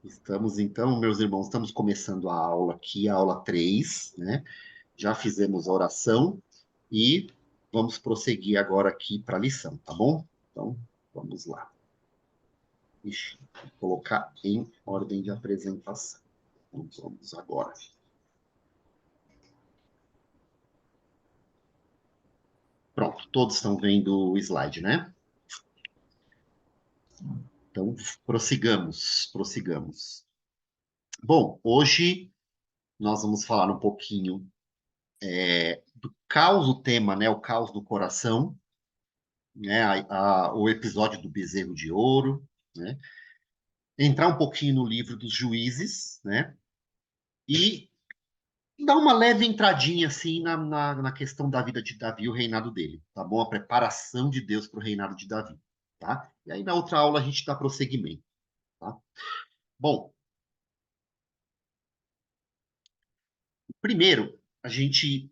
Estamos então, meus irmãos, estamos começando a aula aqui, a aula 3, né? Já fizemos a oração e vamos prosseguir agora aqui para a lição, tá bom? Então, vamos lá. Ixi, vou colocar em ordem de apresentação. Então, vamos agora. Pronto, todos estão vendo o slide, né? Então, prossigamos. Bom, hoje nós vamos falar um pouquinho do caos, o tema, né? O caos do coração, né? O episódio do bezerro de ouro, né? Entrar um pouquinho no livro dos juízes, né? E dar uma leve entradinha, assim, na questão da vida de Davi e o reinado dele, tá bom? A preparação de Deus para o reinado de Davi, tá? E aí, na outra aula, a gente dá prosseguimento, tá? Bom, primeiro, a gente,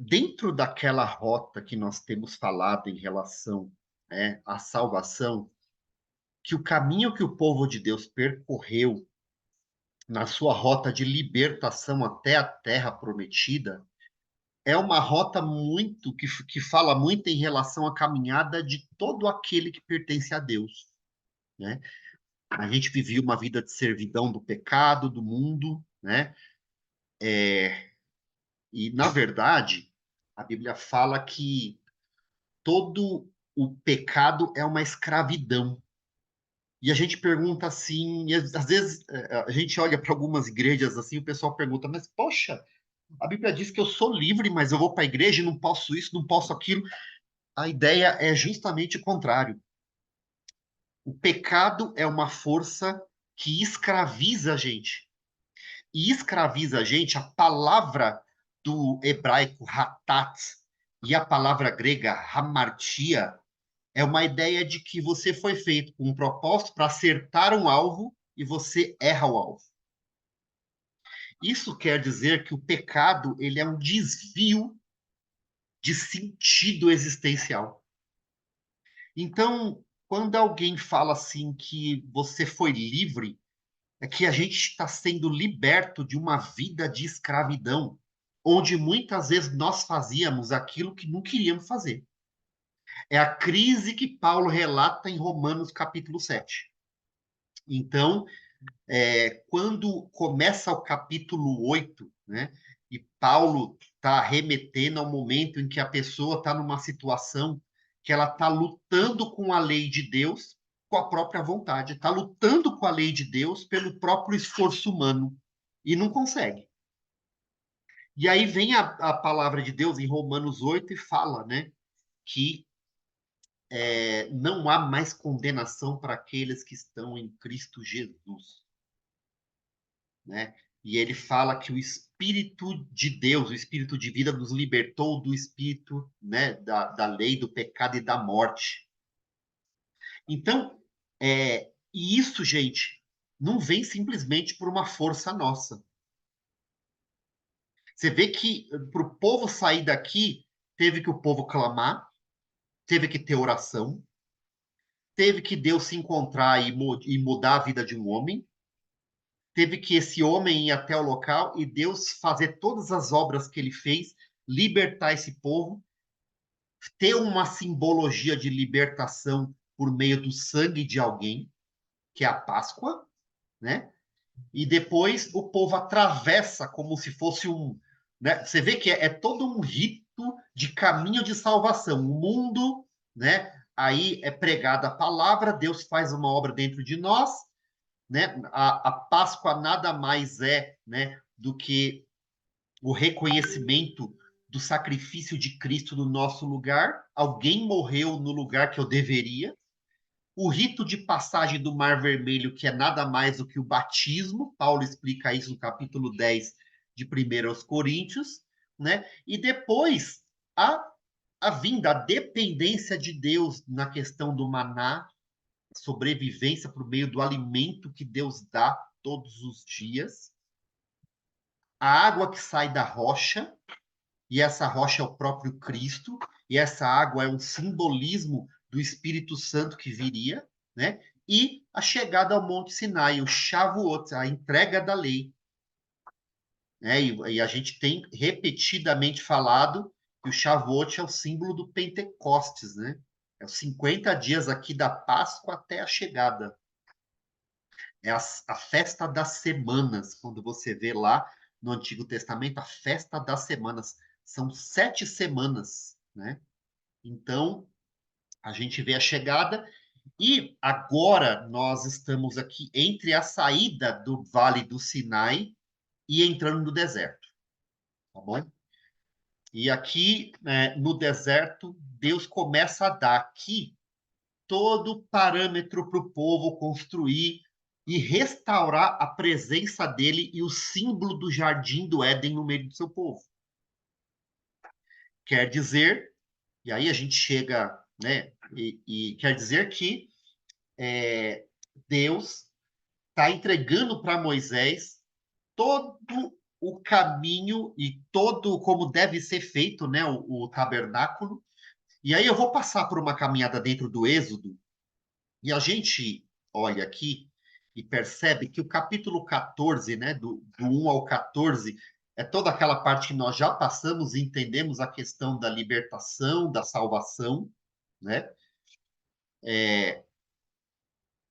dentro daquela rota que nós temos falado em relação, à salvação, que o caminho que o povo de Deus percorreu na sua rota de libertação até a terra prometida, é uma rota muito que fala muito em relação à caminhada de todo aquele que pertence a Deus, né? A gente vivia uma vida de servidão do pecado, do mundo, né? E, na verdade, a Bíblia fala que todo o pecado é uma escravidão. E a gente pergunta assim, e às vezes a gente olha para algumas igrejas assim, o pessoal pergunta, mas poxa, a Bíblia diz que eu sou livre, mas eu vou para a igreja e não posso isso, não posso aquilo. A ideia é justamente o contrário. O pecado é uma força que escraviza a gente. E escraviza a gente, a palavra do hebraico hatat e a palavra grega hamartia é uma ideia de que você foi feito com um propósito para acertar um alvo e você erra o alvo. Isso quer dizer que o pecado ele é um desvio de sentido existencial. Então, quando alguém fala assim que você foi livre, é que a gente está sendo liberto de uma vida de escravidão, onde muitas vezes nós fazíamos aquilo que não queríamos fazer. É a crise que Paulo relata em Romanos capítulo 7. Então, quando começa o capítulo 8, né, e Paulo está remetendo ao momento em que a pessoa está numa situação que ela está lutando com a lei de Deus com a própria vontade, está lutando com a lei de Deus pelo próprio esforço humano e não consegue. E aí vem a palavra de Deus em Romanos 8 e fala, né, que não há mais condenação para aqueles que estão em Cristo Jesus, né? E ele fala que o Espírito de Deus, o Espírito de vida, nos libertou do espírito, né, da lei, do pecado e da morte. Então, e isso, gente, não vem simplesmente por uma força nossa. Você vê que para o povo sair daqui, teve que o povo clamar, teve que ter oração, teve que Deus se encontrar e mudar a vida de um homem, teve que esse homem ir até o local e Deus fazer todas as obras que ele fez, libertar esse povo, ter uma simbologia de libertação por meio do sangue de alguém, que é a Páscoa, né? E depois o povo atravessa como se fosse um. Né? Você vê que é todo um rito de caminho de salvação. O mundo, né? Aí é pregada a palavra, Deus faz uma obra dentro de nós, né? A Páscoa nada mais é, né, do que o reconhecimento do sacrifício de Cristo no nosso lugar. Alguém morreu no lugar que eu deveria. O rito de passagem do Mar Vermelho, que é nada mais do que o batismo. Paulo explica isso no capítulo 10 de 1 aos Coríntios, né? E depois a vinda, a dependência de Deus na questão do maná, sobrevivência por meio do alimento que Deus dá todos os dias, a água que sai da rocha, e essa rocha é o próprio Cristo, e essa água é um simbolismo do Espírito Santo que viria, né? e a chegada ao Monte Sinai, o Shavuot, a entrega da lei. E a gente tem repetidamente falado que o Shavuot é o símbolo do Pentecostes, né? É os 50 dias aqui da Páscoa até a chegada. É a festa das semanas, quando você vê lá no Antigo Testamento, a festa das semanas. São 7 semanas, né? Então, a gente vê a chegada e agora nós estamos aqui entre a saída do Vale do Sinai e entrando no deserto, tá bom? E aqui, né, no deserto, Deus começa a dar aqui todo o parâmetro para o povo construir e restaurar a presença dele e o símbolo do jardim do Éden no meio do seu povo. Quer dizer, e aí a gente chega, né, e quer dizer que Deus está entregando para Moisés todo o caminho e todo como deve ser feito, né, o tabernáculo. E aí eu vou passar por uma caminhada dentro do Êxodo, e a gente olha aqui e percebe que o capítulo 14, né, do 1 ao 14, é toda aquela parte que nós já passamos e entendemos a questão da libertação, da salvação, né?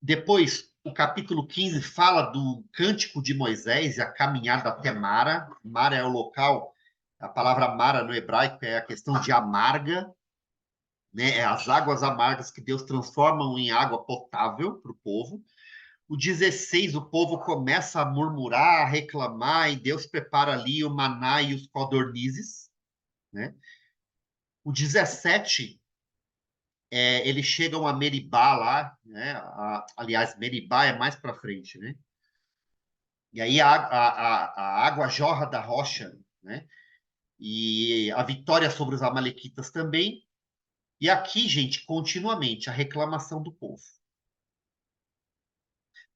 Depois, o capítulo 15 fala do cântico de Moisés e a caminhada até Mara. Mara é o local, a palavra Mara no hebraico é a questão de amarga, né? É as águas amargas que Deus transforma em água potável para o povo. O 16, o povo começa a murmurar, a reclamar, e Deus prepara ali o maná e os codornizes, né? O 17, eles chegam a Meribá lá, né? Aliás, Meribá é mais para frente, né? E aí a água jorra da rocha, né? E a vitória sobre os amalequitas também. E aqui, gente, continuamente a reclamação do povo.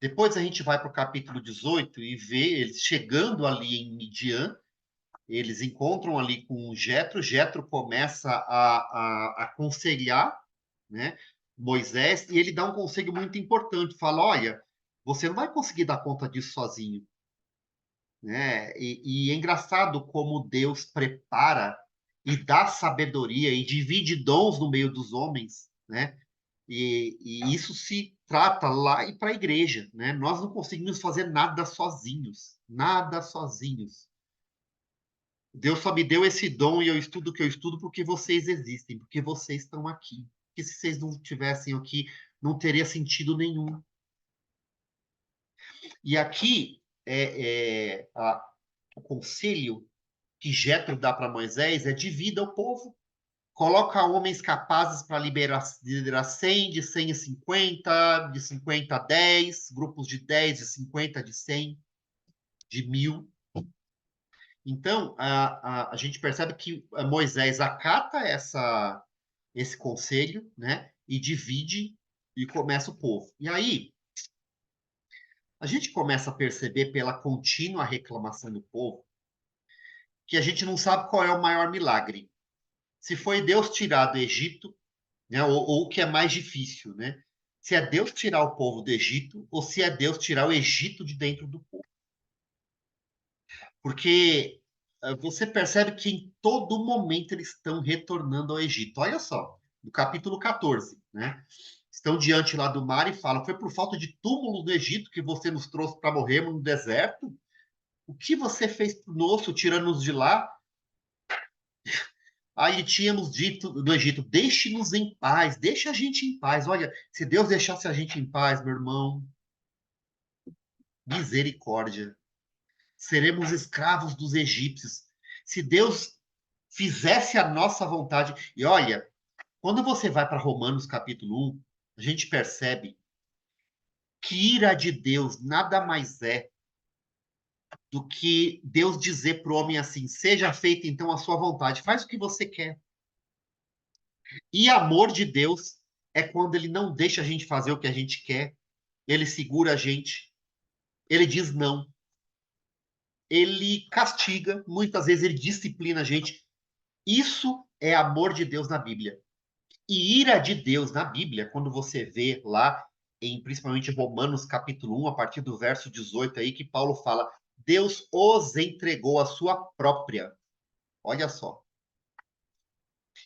Depois a gente vai para o capítulo 18 e vê eles chegando ali em Midian. Eles encontram ali com Jetro. Jetro começa a aconselhar, né, Moisés, e ele dá um conselho muito importante. Fala, olha, você não vai conseguir dar conta disso sozinho, né? E é engraçado como Deus prepara e dá sabedoria e divide dons no meio dos homens, né? E isso se trata lá e para a igreja, né? Nós não conseguimos fazer nada sozinhos, nada sozinhos. Deus só me deu esse dom e eu estudo o que eu estudo porque vocês existem, porque vocês estão aqui. Porque se vocês não estivessem aqui, não teria sentido nenhum. E aqui o conselho que Jetro dá para Moisés é divida o povo. Coloca homens capazes para liderar 100, de 100 a 50, de 50 a 10, grupos de 10, de 50, de 100, de 1000. Então, a gente percebe que Moisés acata esse conselho, né? E divide e começa o povo. E aí, a gente começa a perceber pela contínua reclamação do povo que a gente não sabe qual é o maior milagre. Se foi Deus tirar do Egito, né? Ou o que é mais difícil, né? Se é Deus tirar o povo do Egito ou se é Deus tirar o Egito de dentro do povo. Porque você percebe que em todo momento eles estão retornando ao Egito. Olha só, no capítulo 14, né? Estão diante lá do mar e falam: foi por falta de túmulos no Egito que você nos trouxe para morrermos no deserto? O que você fez conosco, tirando-nos de lá? Aí tínhamos dito no Egito: deixe-nos em paz, deixe a gente em paz. Olha, se Deus deixasse a gente em paz, meu irmão, misericórdia. Seremos escravos dos egípcios. Se Deus fizesse a nossa vontade. E olha, quando você vai para Romanos capítulo 1, a gente percebe que ira de Deus nada mais é do que Deus dizer para o homem assim: seja feita então a sua vontade, faz o que você quer. E amor de Deus é quando ele não deixa a gente fazer o que a gente quer, ele segura a gente, ele diz não, ele castiga, muitas vezes ele disciplina a gente. Isso é amor de Deus na Bíblia. E ira de Deus na Bíblia, quando você vê lá principalmente Romanos capítulo 1, a partir do verso 18 aí, que Paulo fala, Deus os entregou a sua própria, olha só,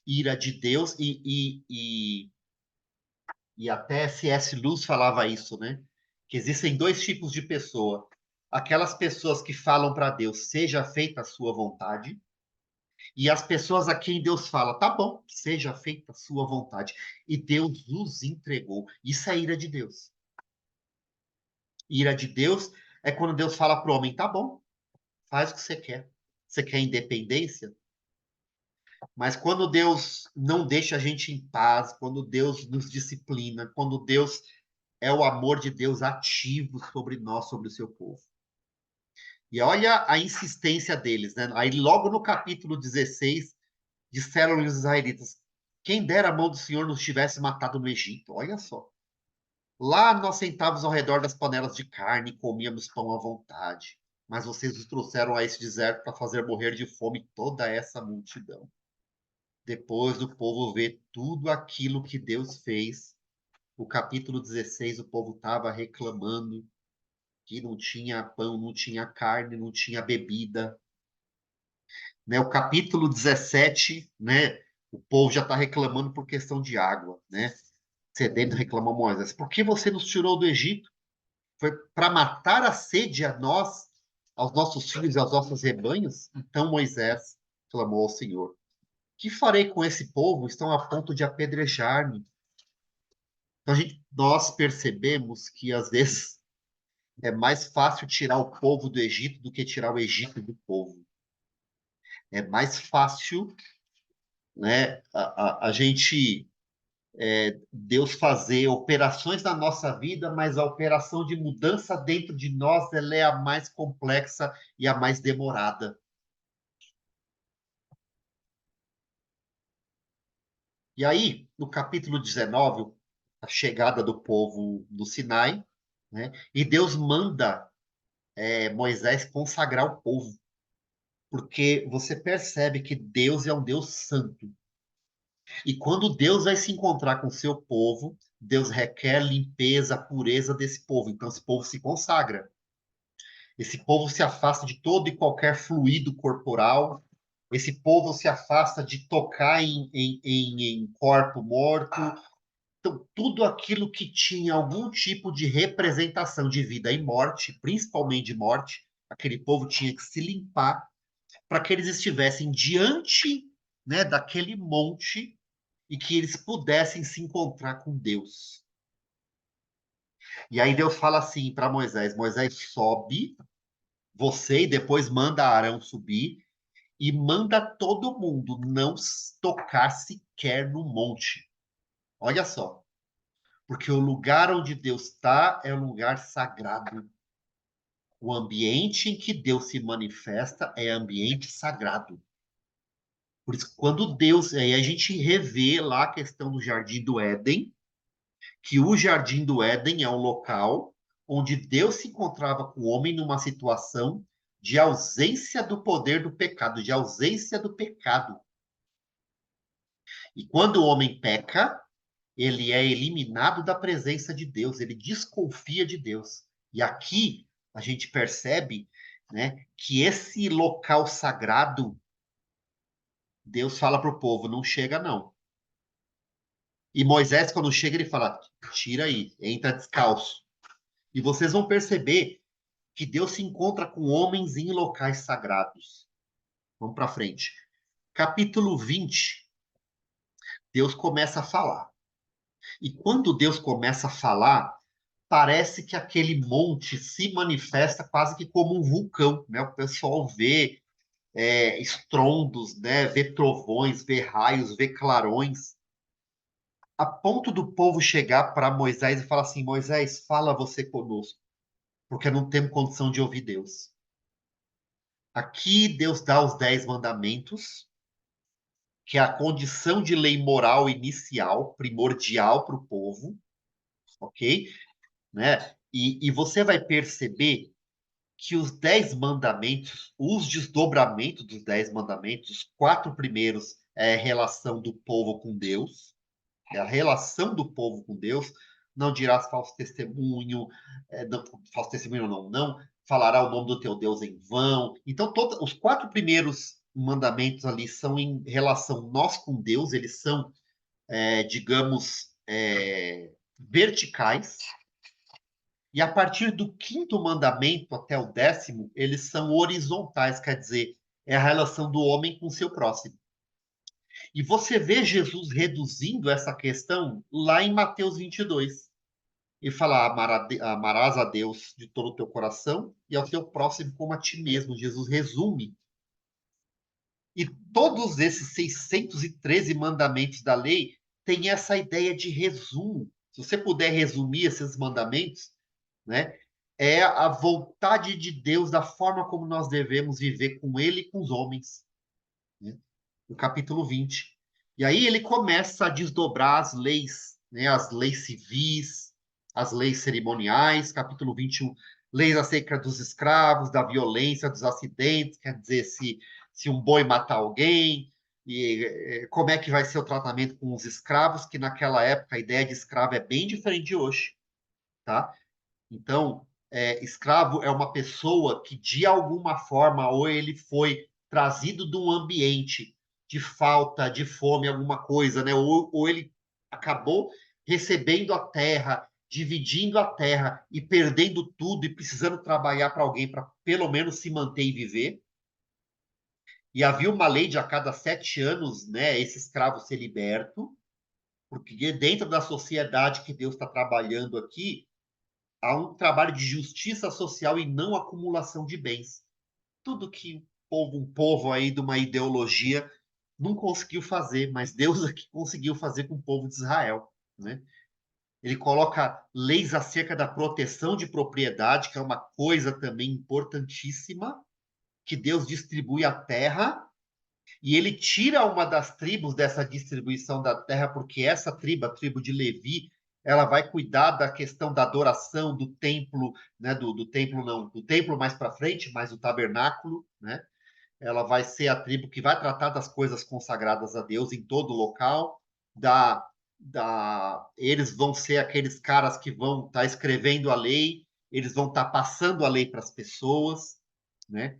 ira de Deus, e até C.S. Lewis falava isso, né? Que existem dois tipos de pessoa. Aquelas pessoas que falam para Deus, seja feita a sua vontade, e as pessoas a quem Deus fala, tá bom, seja feita a sua vontade. E Deus os entregou. Isso é ira de Deus. Ira de Deus é quando Deus fala para o homem, tá bom, faz o que você quer. Você quer independência? Mas quando Deus não deixa a gente em paz, quando Deus nos disciplina, quando Deus é o amor de Deus ativo sobre nós, sobre o seu povo. E olha a insistência deles, né? Aí logo no capítulo 16, disseram os israelitas, quem dera a mão do Senhor nos tivesse matado no Egito. Olha só. Lá nós sentávamos ao redor das panelas de carne e comíamos pão à vontade. Mas vocês nos trouxeram a esse deserto para fazer morrer de fome toda essa multidão. Depois do povo ver tudo aquilo que Deus fez, o capítulo 16, o povo estava reclamando que não tinha pão, não tinha carne, não tinha bebida. Né? O capítulo 17, né? O povo já está reclamando por questão de água, né? Sedento reclama Moisés. Por que você nos tirou do Egito? Foi para matar a sede a nós, aos nossos filhos e aos nossos rebanhos? Então Moisés clamou ao Senhor. Que farei com esse povo? Estão a ponto de apedrejar-me. Então nós percebemos que às vezes é mais fácil tirar o povo do Egito do que tirar o Egito do povo. É mais fácil, né, a gente Deus fazer operações na nossa vida, mas a operação de mudança dentro de nós ela é a mais complexa e a mais demorada. E aí, no capítulo 19, a chegada do povo do Sinai, né? E Deus manda Moisés consagrar o povo, porque você percebe que Deus é um Deus santo. E quando Deus vai se encontrar com o seu povo, Deus requer limpeza, pureza desse povo. Então, esse povo se consagra. Esse povo se afasta de todo e qualquer fluido corporal. Esse povo se afasta de tocar em corpo morto. Então, tudo aquilo que tinha algum tipo de representação de vida e morte, principalmente de morte, aquele povo tinha que se limpar para que eles estivessem diante, né, daquele monte e que eles pudessem se encontrar com Deus. E aí Deus fala assim para Moisés: Moisés, sobe, você, e depois manda Arão subir, e manda todo mundo não tocar sequer no monte. Olha só, porque o lugar onde Deus está é um lugar sagrado. O ambiente em que Deus se manifesta é ambiente sagrado. Por isso, quando Deus. Aí a gente revê lá a questão do Jardim do Éden, que o Jardim do Éden é um local onde Deus se encontrava com o homem numa situação de ausência do poder do pecado, de ausência do pecado. E quando o homem peca, ele é eliminado da presença de Deus, ele desconfia de Deus. E aqui a gente percebe, né, que esse local sagrado, Deus fala para o povo, não chega não. E Moisés, quando chega, ele fala, tira aí, entra descalço. E vocês vão perceber que Deus se encontra com homens em locais sagrados. Vamos para frente. Capítulo 20, Deus começa a falar. E quando Deus começa a falar, parece que aquele monte se manifesta quase que como um vulcão, né? O pessoal vê estrondos, né? Vê trovões, vê raios, vê clarões, a ponto do povo chegar para Moisés e falar assim: Moisés, fala você conosco, porque não temos condição de ouvir Deus. Aqui Deus dá os 10 mandamentos, que é a condição de lei moral inicial, primordial para o povo, ok? Né? E você vai perceber que os 10 mandamentos, os desdobramentos dos 10 mandamentos, os 4 primeiros é a relação do povo com Deus, é a relação do povo com Deus, não dirás falso testemunho, não, falso testemunho não falará o nome do teu Deus em vão. Então, os quatro primeiros mandamentos ali são em relação nós com Deus, eles são, digamos, verticais. E a partir do quinto mandamento até o décimo, eles são horizontais, quer dizer, é a relação do homem com o seu próximo. E você vê Jesus reduzindo essa questão lá em Mateus 22. E fala: amarás a Deus de todo o teu coração e ao teu próximo como a ti mesmo. Jesus resume. E todos esses 613 mandamentos da lei têm essa ideia de resumo. Se você puder resumir esses mandamentos, né, é a vontade de Deus, da forma como nós devemos viver com Ele e com os homens. Né? No capítulo 20. E aí ele começa a desdobrar as leis, né, as leis civis, as leis cerimoniais, capítulo 21, leis acerca dos escravos, da violência, dos acidentes, quer dizer, se um boi matar alguém, e como é que vai ser o tratamento com os escravos, que naquela época a ideia de escravo é bem diferente de hoje, tá? Então, escravo é uma pessoa que, de alguma forma, ou ele foi trazido de um ambiente de falta, de fome, alguma coisa, né? Ou ele acabou recebendo a terra, dividindo a terra e perdendo tudo e precisando trabalhar para alguém para pelo menos se manter e viver. E havia uma lei de a cada 7 anos, né, esse escravo ser liberto, porque dentro da sociedade que Deus está trabalhando aqui, há um trabalho de justiça social e não acumulação de bens. Tudo que um povo aí de uma ideologia não conseguiu fazer, mas Deus aqui conseguiu fazer com o povo de Israel, né? Ele coloca leis acerca da proteção de propriedade, que é uma coisa também importantíssima, que Deus distribui a terra e ele tira uma das tribos dessa distribuição da terra, porque essa tribo, a tribo de Levi, ela vai cuidar da questão da adoração do templo, né? Do templo não, do templo mais para frente, mas o tabernáculo, né? Ela vai ser a tribo que vai tratar das coisas consagradas a Deus em todo o local. Eles vão ser aqueles caras que vão estar escrevendo a lei, eles vão estar passando a lei para as pessoas, né?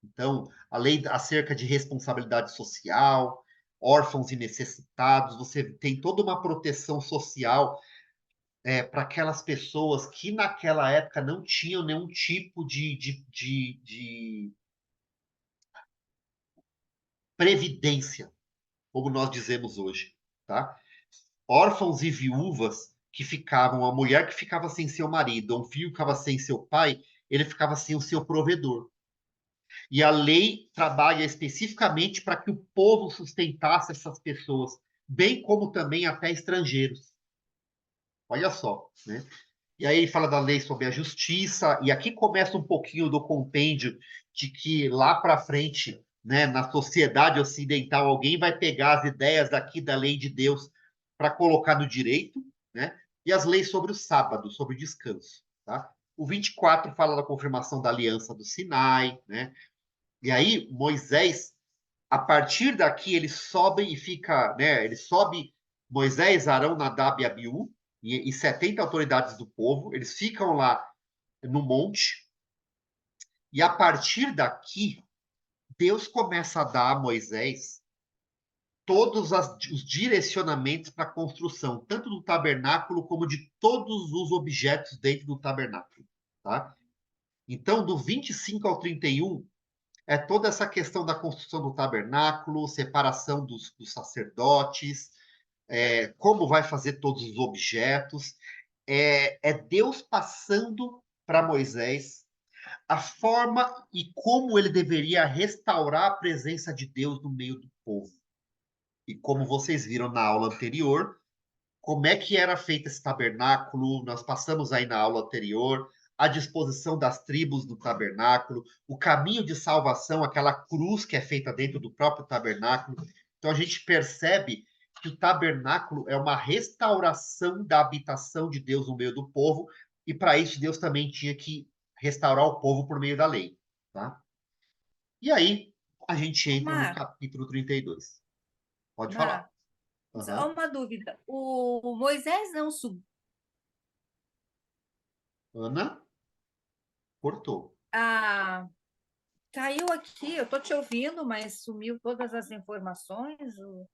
Então, a lei acerca de responsabilidade social, órfãos e necessitados, você tem toda uma proteção social para aquelas pessoas que naquela época não tinham nenhum tipo de previdência, como nós dizemos hoje, tá? Órfãos e viúvas que ficavam, a mulher que ficava sem seu marido, um filho que ficava sem seu pai, ele ficava sem o seu provedor. E a lei trabalha especificamente para que o povo sustentasse essas pessoas, bem como também até estrangeiros. Olha só, né? E aí ele fala da lei sobre a justiça, e aqui começa um pouquinho do compêndio de que lá para frente, né, na sociedade ocidental, alguém vai pegar as ideias daqui da lei de Deus para colocar no direito, né? E as leis sobre o sábado, sobre o descanso, tá? O 24 fala da confirmação da aliança do Sinai, né? E aí Moisés, a partir daqui, ele sobe e fica, né? Ele sobe Moisés, Arão, Nadab e Abiú e 70 autoridades do povo. Eles ficam lá no monte e a partir daqui, Deus começa a dar a Moisés todos os direcionamentos para a construção, tanto do tabernáculo como de todos os objetos dentro do tabernáculo, tá? Então, do 25 ao 31, é toda essa questão da construção do tabernáculo, separação dos sacerdotes, como vai fazer todos os objetos. É Deus passando para Moisés a forma e como ele deveria restaurar a presença de Deus no meio do povo. E como vocês viram na aula anterior, como é que era feito esse tabernáculo, nós passamos aí na aula anterior, a disposição das tribos do tabernáculo, o caminho de salvação, aquela cruz que é feita dentro do próprio tabernáculo. Então a gente percebe que o tabernáculo é uma restauração da habitação de Deus no meio do povo, e para isso Deus também tinha que restaurar o povo por meio da lei, tá? E aí a gente entra no Mar, capítulo 32. Pode falar. Mar, só Aham. uma dúvida. O Moisés não subiu. Ana, cortou. Ah, caiu aqui, eu estou te ouvindo, mas sumiu todas as informações. O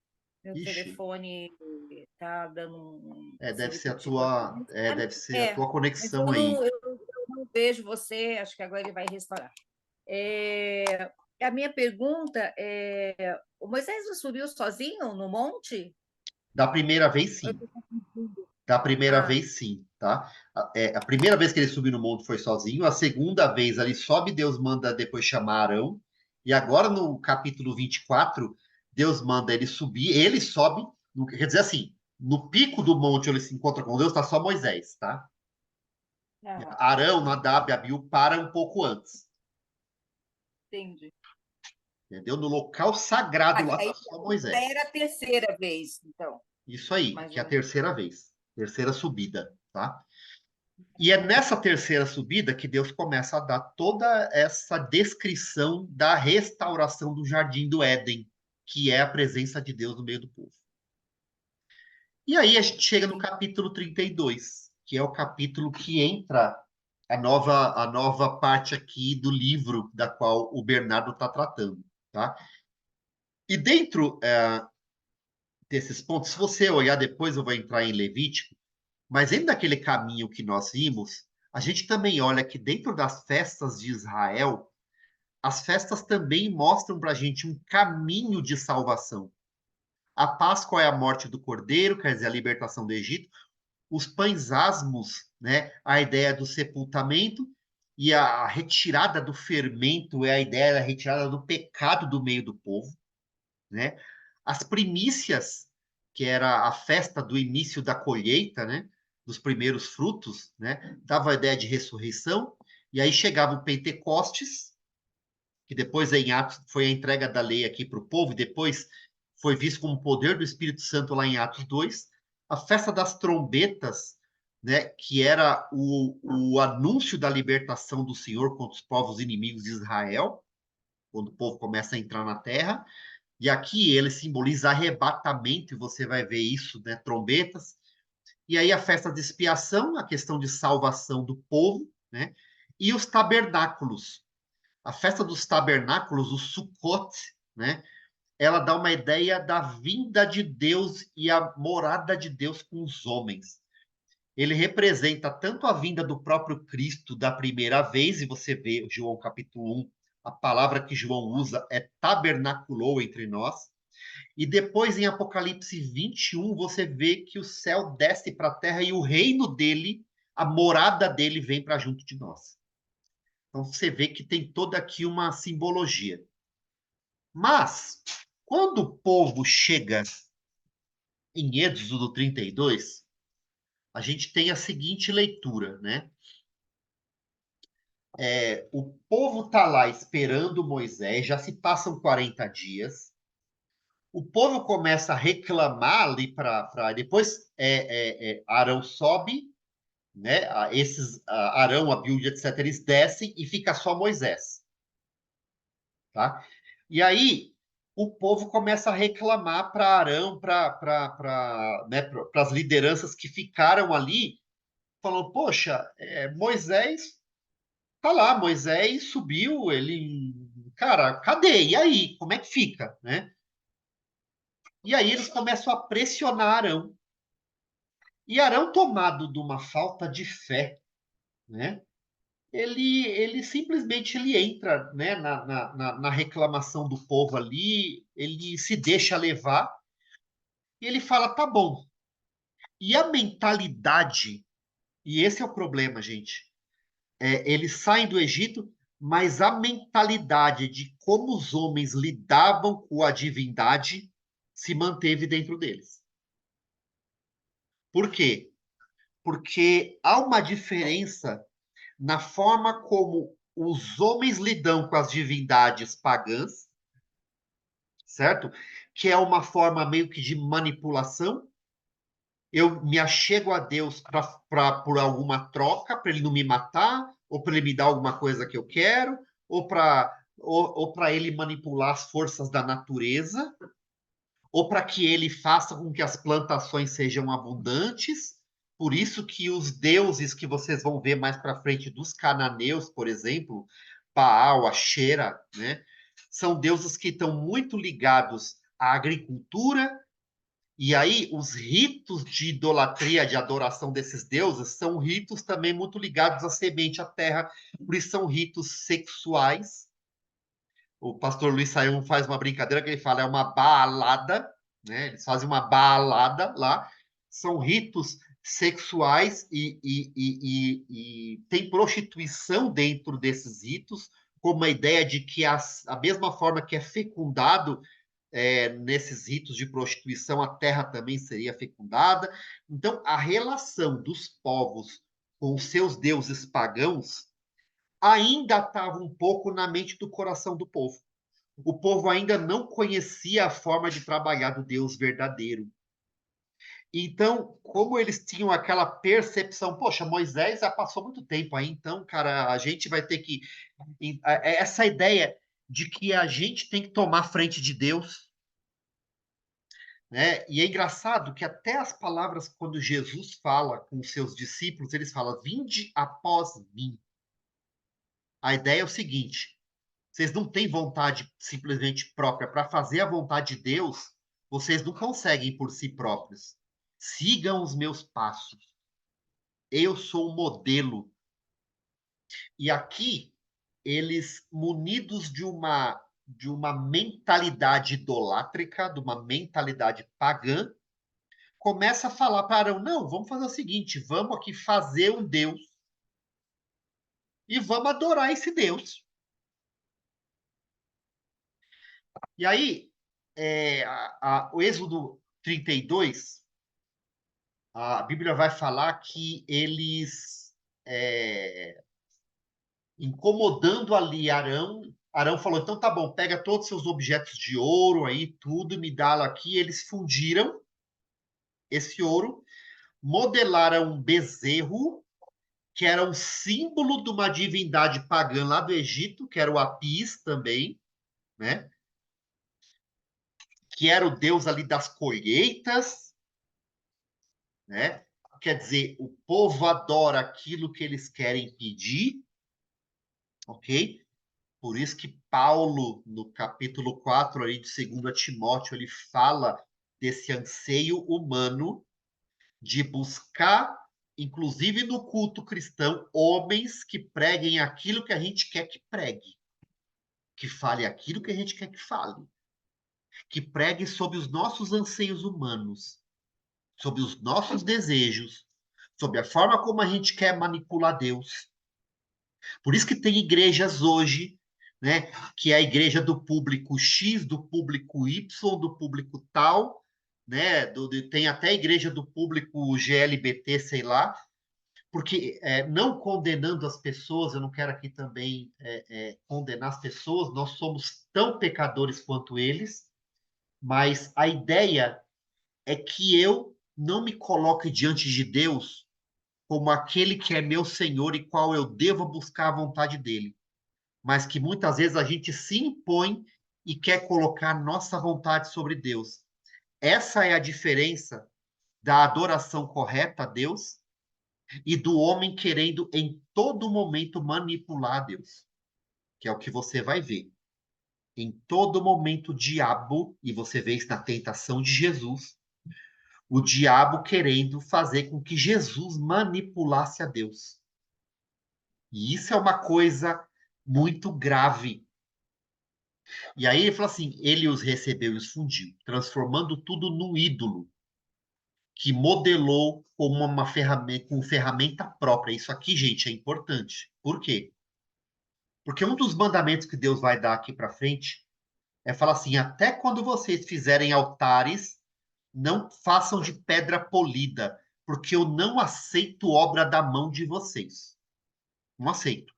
meu Ixi, telefone está dando se deve ser a repetindo aqui. tua, deve ser a É, tua mas conexão aí. eu não vejo você, acho que agora ele vai restaurar. A minha pergunta é: o Moisés não subiu sozinho no monte? Da primeira vez, Eu sim. tô confundindo. Da primeira Ah, vez, sim, tá? A primeira vez que ele subiu no monte foi sozinho. A segunda vez, ali sobe, Deus manda depois chamar Arão. E agora, no capítulo 24, Deus manda ele subir. Ele sobe, quer dizer assim, no pico do monte onde ele se encontra com Deus, está só Moisés, tá? ah, Arão, Nadab e Abiú para um pouco antes. entendi. Entendeu? No local sagrado lá está Aí só já era Moisés. a terceira vez, então, Isso aí, mais que é ou a menos. terceira vez. Terceira subida, tá? E é nessa terceira subida que Deus começa a dar toda essa descrição da restauração do jardim do Éden, que é a presença de Deus no meio do povo. E aí a gente chega no capítulo 32, que é o capítulo que entra a nova parte aqui do livro da qual o Bernardo está tratando, tá? E dentro desses pontos, se você olhar depois, eu vou entrar em Levítico, mas dentro daquele caminho que nós vimos, a gente também olha que dentro das festas de Israel, as festas também mostram para a gente um caminho de salvação. A Páscoa é a morte do cordeiro, quer dizer, a libertação do Egito. Os pães asmos, né, a ideia do sepultamento. E a retirada do fermento é a ideia da retirada do pecado do meio do povo, né? As primícias, que era a festa do início da colheita, né? Dos primeiros frutos, né? Dava a ideia de ressurreição. E aí chegava o Pentecostes, que depois em Atos foi a entrega da lei aqui para o povo, e depois foi visto como poder do Espírito Santo lá em Atos 2. A festa das trombetas, né, que era o anúncio da libertação do Senhor contra os povos inimigos de Israel, quando o povo começa a entrar na terra. E aqui ele simboliza arrebatamento, e você vai ver isso, né, trombetas. E aí a festa de expiação, a questão de salvação do povo, né? E os tabernáculos, a festa dos tabernáculos, o Sukkot, né? Ela dá uma ideia da vinda de Deus e a morada de Deus com os homens. Ele representa tanto a vinda do próprio Cristo da primeira vez, e você vê João capítulo 1, a palavra que João usa é tabernaculou entre nós, e depois em Apocalipse 21, você vê que o céu desce para a terra e o reino dele, a morada dele vem para junto de nós. Então você vê que tem toda aqui uma simbologia. Mas, quando o povo chega em Êxodo 32, a gente tem a seguinte leitura, né? O povo está lá esperando Moisés, já se passam 40 dias. O povo começa a reclamar ali para. Depois Arão sobe, né? Arão, Abiúde, etc., eles descem e fica só Moisés. Tá? E aí o povo começa a reclamar para Arão, para né, as lideranças que ficaram ali, falando: poxa, Moisés tá lá, Moisés subiu, ele, cara, cadê? E aí, como é que fica, né? E aí eles começam a pressionar Arão. E Arão, tomado de uma falta de fé, né? Ele simplesmente ele entra, né, na reclamação do povo ali, ele se deixa levar e ele fala: tá bom. E a mentalidade, e esse é o problema, gente, eles saem do Egito, mas a mentalidade de como os homens lidavam com a divindade se manteve dentro deles. Por quê? Porque há uma diferença na forma como os homens lidam com as divindades pagãs, certo? Que é uma forma meio que de manipulação. Eu me achego a Deus por alguma troca, para ele não me matar, ou para ele me dar alguma coisa que eu quero, ou para ele manipular as forças da natureza, ou para que ele faça com que as plantações sejam abundantes, Por isso que os deuses que vocês vão ver mais para frente dos cananeus, por exemplo, Baal, Axera, né? São deuses que estão muito ligados à agricultura, e aí os ritos de idolatria, de adoração desses deuses, são ritos também muito ligados à semente, à terra, por isso são ritos sexuais. O pastor Luiz Saião faz uma brincadeira que ele fala, é uma balada, né? Eles fazem uma balada lá, são ritos sexuais e tem prostituição dentro desses ritos, como a ideia de que a mesma forma que é fecundado nesses ritos de prostituição, a terra também seria fecundada. Então, a relação dos povos com os seus deuses pagãos ainda estava um pouco na mente do coração do povo. O povo ainda não conhecia a forma de trabalhar do Deus verdadeiro. Então, como eles tinham aquela percepção, poxa, Moisés já passou muito tempo aí, então, cara, a gente vai ter que. Essa ideia de que a gente tem que tomar frente de Deus, né? E é engraçado que até as palavras, quando Jesus fala com os seus discípulos, eles falam: Vinde após mim. A ideia é o seguinte: vocês não têm vontade simplesmente própria para fazer a vontade de Deus, vocês não conseguem por si próprios. Sigam os meus passos. Eu sou o modelo. E aqui, eles, munidos de uma mentalidade idolátrica, de uma mentalidade pagã, começa a falar para Arão, não, vamos fazer o seguinte, vamos aqui fazer um Deus e vamos adorar esse Deus. E aí, o Êxodo 32, a Bíblia vai falar que eles, incomodando ali Arão, Arão falou, então tá bom, pega todos os seus objetos de ouro aí, tudo, me dá aqui. Eles fundiram esse ouro, modelaram um bezerro, que era um símbolo de uma divindade pagã lá do Egito, que era o Apis também, né? Que era o deus ali das colheitas, né? Quer dizer, o povo adora aquilo que eles querem pedir, ok? Por isso que Paulo, no capítulo 4 ali de 2 Timóteo, ele fala desse anseio humano de buscar, inclusive no culto cristão, homens que preguem aquilo que a gente quer que pregue, que fale aquilo que a gente quer que fale, que pregue sobre os nossos anseios humanos, sobre os nossos desejos, sobre a forma como a gente quer manipular Deus. Por isso que tem igrejas hoje, né, que é a igreja do público X, do público Y, do público tal, né, tem até a igreja do público GLBT, sei lá, porque não condenando as pessoas, eu não quero aqui também condenar as pessoas, nós somos tão pecadores quanto eles, mas a ideia é que eu não me coloque diante de Deus como aquele que é meu Senhor e qual eu devo buscar a vontade dele, mas que muitas vezes a gente se impõe e quer colocar nossa vontade sobre Deus. Essa é a diferença da adoração correta a Deus e do homem querendo em todo momento manipular a Deus, que é o que você vai ver. Em todo momento, o diabo, e você vê isso na tentação de Jesus, o diabo querendo fazer com que Jesus manipulasse a Deus. E isso é uma coisa muito grave. E aí ele fala assim: ele os recebeu e os fundiu, transformando tudo num ídolo que modelou como uma ferramenta, com ferramenta própria. Isso aqui, gente, é importante. Por quê? Porque um dos mandamentos que Deus vai dar aqui para frente é falar assim: até quando vocês fizerem altares, não façam de pedra polida, porque eu não aceito obra da mão de vocês. Não aceito.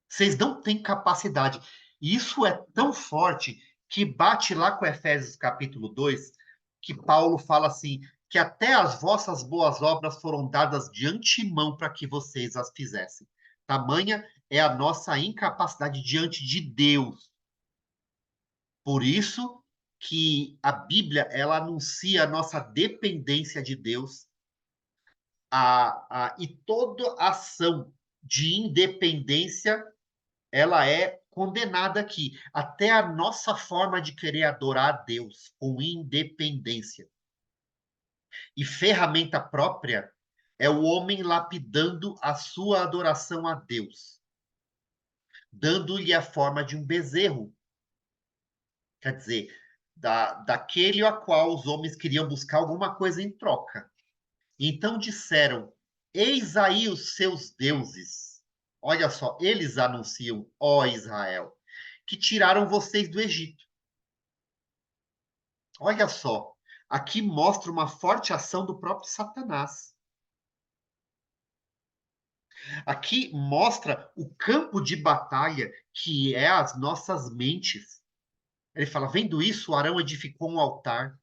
Vocês não têm capacidade. E isso é tão forte que bate lá com Efésios capítulo 2, que Paulo fala assim: que até as vossas boas obras foram dadas de antemão para que vocês as fizessem. Tamanha é a nossa incapacidade diante de Deus. Por isso que a Bíblia ela anuncia a nossa dependência de Deus, E toda ação de independência, ela é condenada aqui. Até a nossa forma de querer adorar a Deus com independência e ferramenta própria é o homem lapidando a sua adoração a Deus, dando-lhe a forma de um bezerro. Quer dizer, daquele a qual os homens queriam buscar alguma coisa em troca. Então disseram: Eis aí os seus deuses. Olha só, eles anunciam, ó Israel, que tiraram vocês do Egito. Olha só, aqui mostra uma forte ação do próprio Satanás. Aqui mostra o campo de batalha que é as nossas mentes. Ele fala: vendo isso, Arão edificou um altar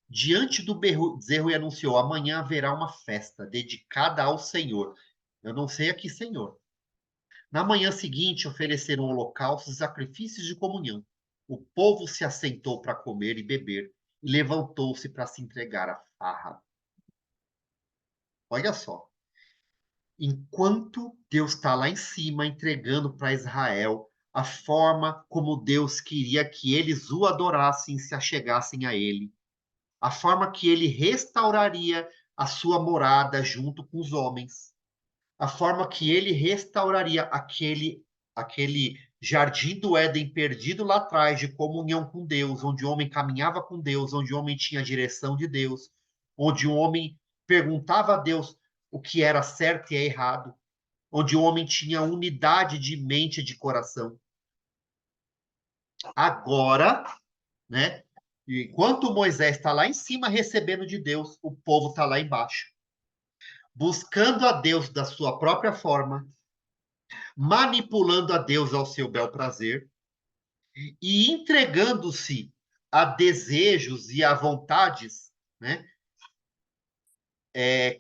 diante do bezerro e anunciou: amanhã haverá uma festa dedicada ao Senhor. Eu não sei a que Senhor. Na manhã seguinte, ofereceram holocaustos e sacrifícios de comunhão. O povo se assentou para comer e beber e levantou-se para se entregar à farra. Olha só. Enquanto Deus está lá em cima entregando para Israel a forma como Deus queria que eles o adorassem e se achegassem a ele, a forma que ele restauraria a sua morada junto com os homens, a forma que ele restauraria aquele jardim do Éden perdido lá atrás de comunhão com Deus, onde o homem caminhava com Deus, onde o homem tinha a direção de Deus, onde o homem perguntava a Deus o que era certo e errado, onde o homem tinha unidade de mente e de coração. Agora, né? Enquanto Moisés está lá em cima recebendo de Deus, o povo está lá embaixo, buscando a Deus da sua própria forma, manipulando a Deus ao seu bel prazer e entregando-se a desejos e a vontades, né?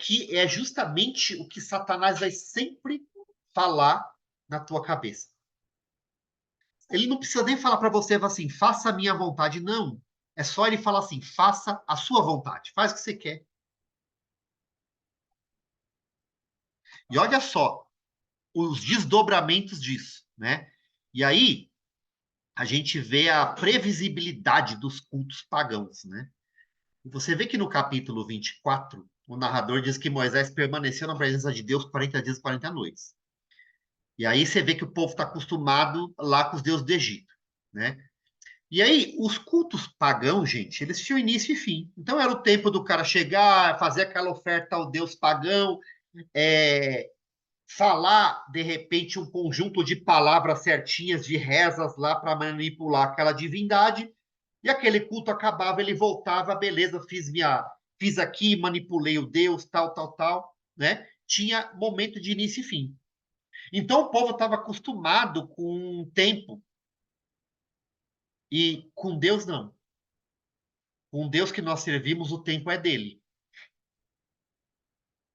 Que é justamente o que Satanás vai sempre falar na tua cabeça. Ele não precisa nem falar para você assim, faça a minha vontade, não. É só ele falar assim, faça a sua vontade, faz o que você quer. E olha só os desdobramentos disso, né? E aí a gente vê a previsibilidade dos cultos pagãos, né? E você vê que no capítulo 24, o narrador diz que Moisés permaneceu na presença de Deus 40 dias e 40 noites. E aí você vê que o povo está acostumado lá com os deuses do Egito, né? E aí, os cultos pagãos, gente, eles tinham início e fim. Então, era o tempo do cara chegar, fazer aquela oferta ao deus pagão, é, falar, de repente, um conjunto de palavras certinhas, de rezas lá para manipular aquela divindade, e aquele culto acabava, ele voltava, beleza, fiz aqui, manipulei o Deus, tal, tal, tal, né? Tinha momento de início e fim. Então o povo estava acostumado com um tempo e com Deus não. Com Deus que nós servimos, o tempo é dele.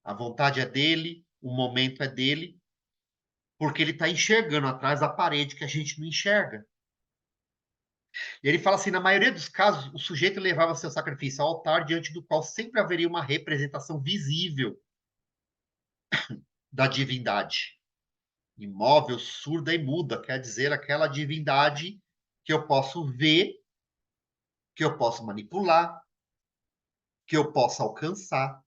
A vontade é dele, o momento é dele, porque ele está enxergando atrás da parede que a gente não enxerga. E ele fala assim: na maioria dos casos, o sujeito levava seu sacrifício ao altar, diante do qual sempre haveria uma representação visível da divindade. Imóvel, surda e muda, quer dizer, aquela divindade que eu posso ver, que eu posso manipular, que eu posso alcançar.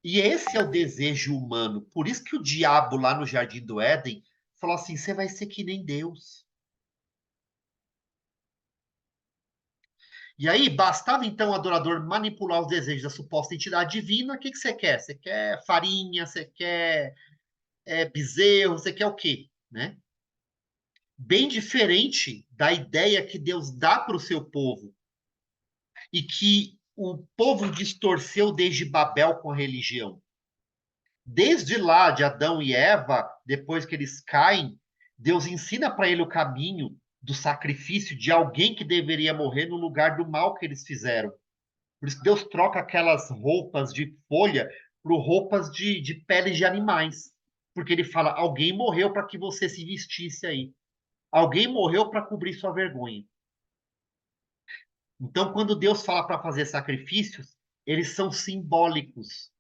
E esse é o desejo humano. Por isso que o diabo, lá no Jardim do Éden, falou assim: você vai ser que nem Deus. E aí, bastava então o adorador manipular os desejos da suposta entidade divina. O que você quer? Você quer farinha? Você quer bezerro? Você quer o quê? Né? Bem diferente da ideia que Deus dá para o seu povo e que o povo distorceu desde Babel com a religião. Desde lá, de Adão e Eva, depois que eles caem, Deus ensina para ele o caminho do sacrifício de alguém que deveria morrer no lugar do mal que eles fizeram. Por isso que Deus troca aquelas roupas de folha por roupas de peles de animais. Porque ele fala: alguém morreu para que você se vestisse aí. Alguém morreu para cobrir sua vergonha. Então, quando Deus fala para fazer sacrifícios, eles são simbólicos.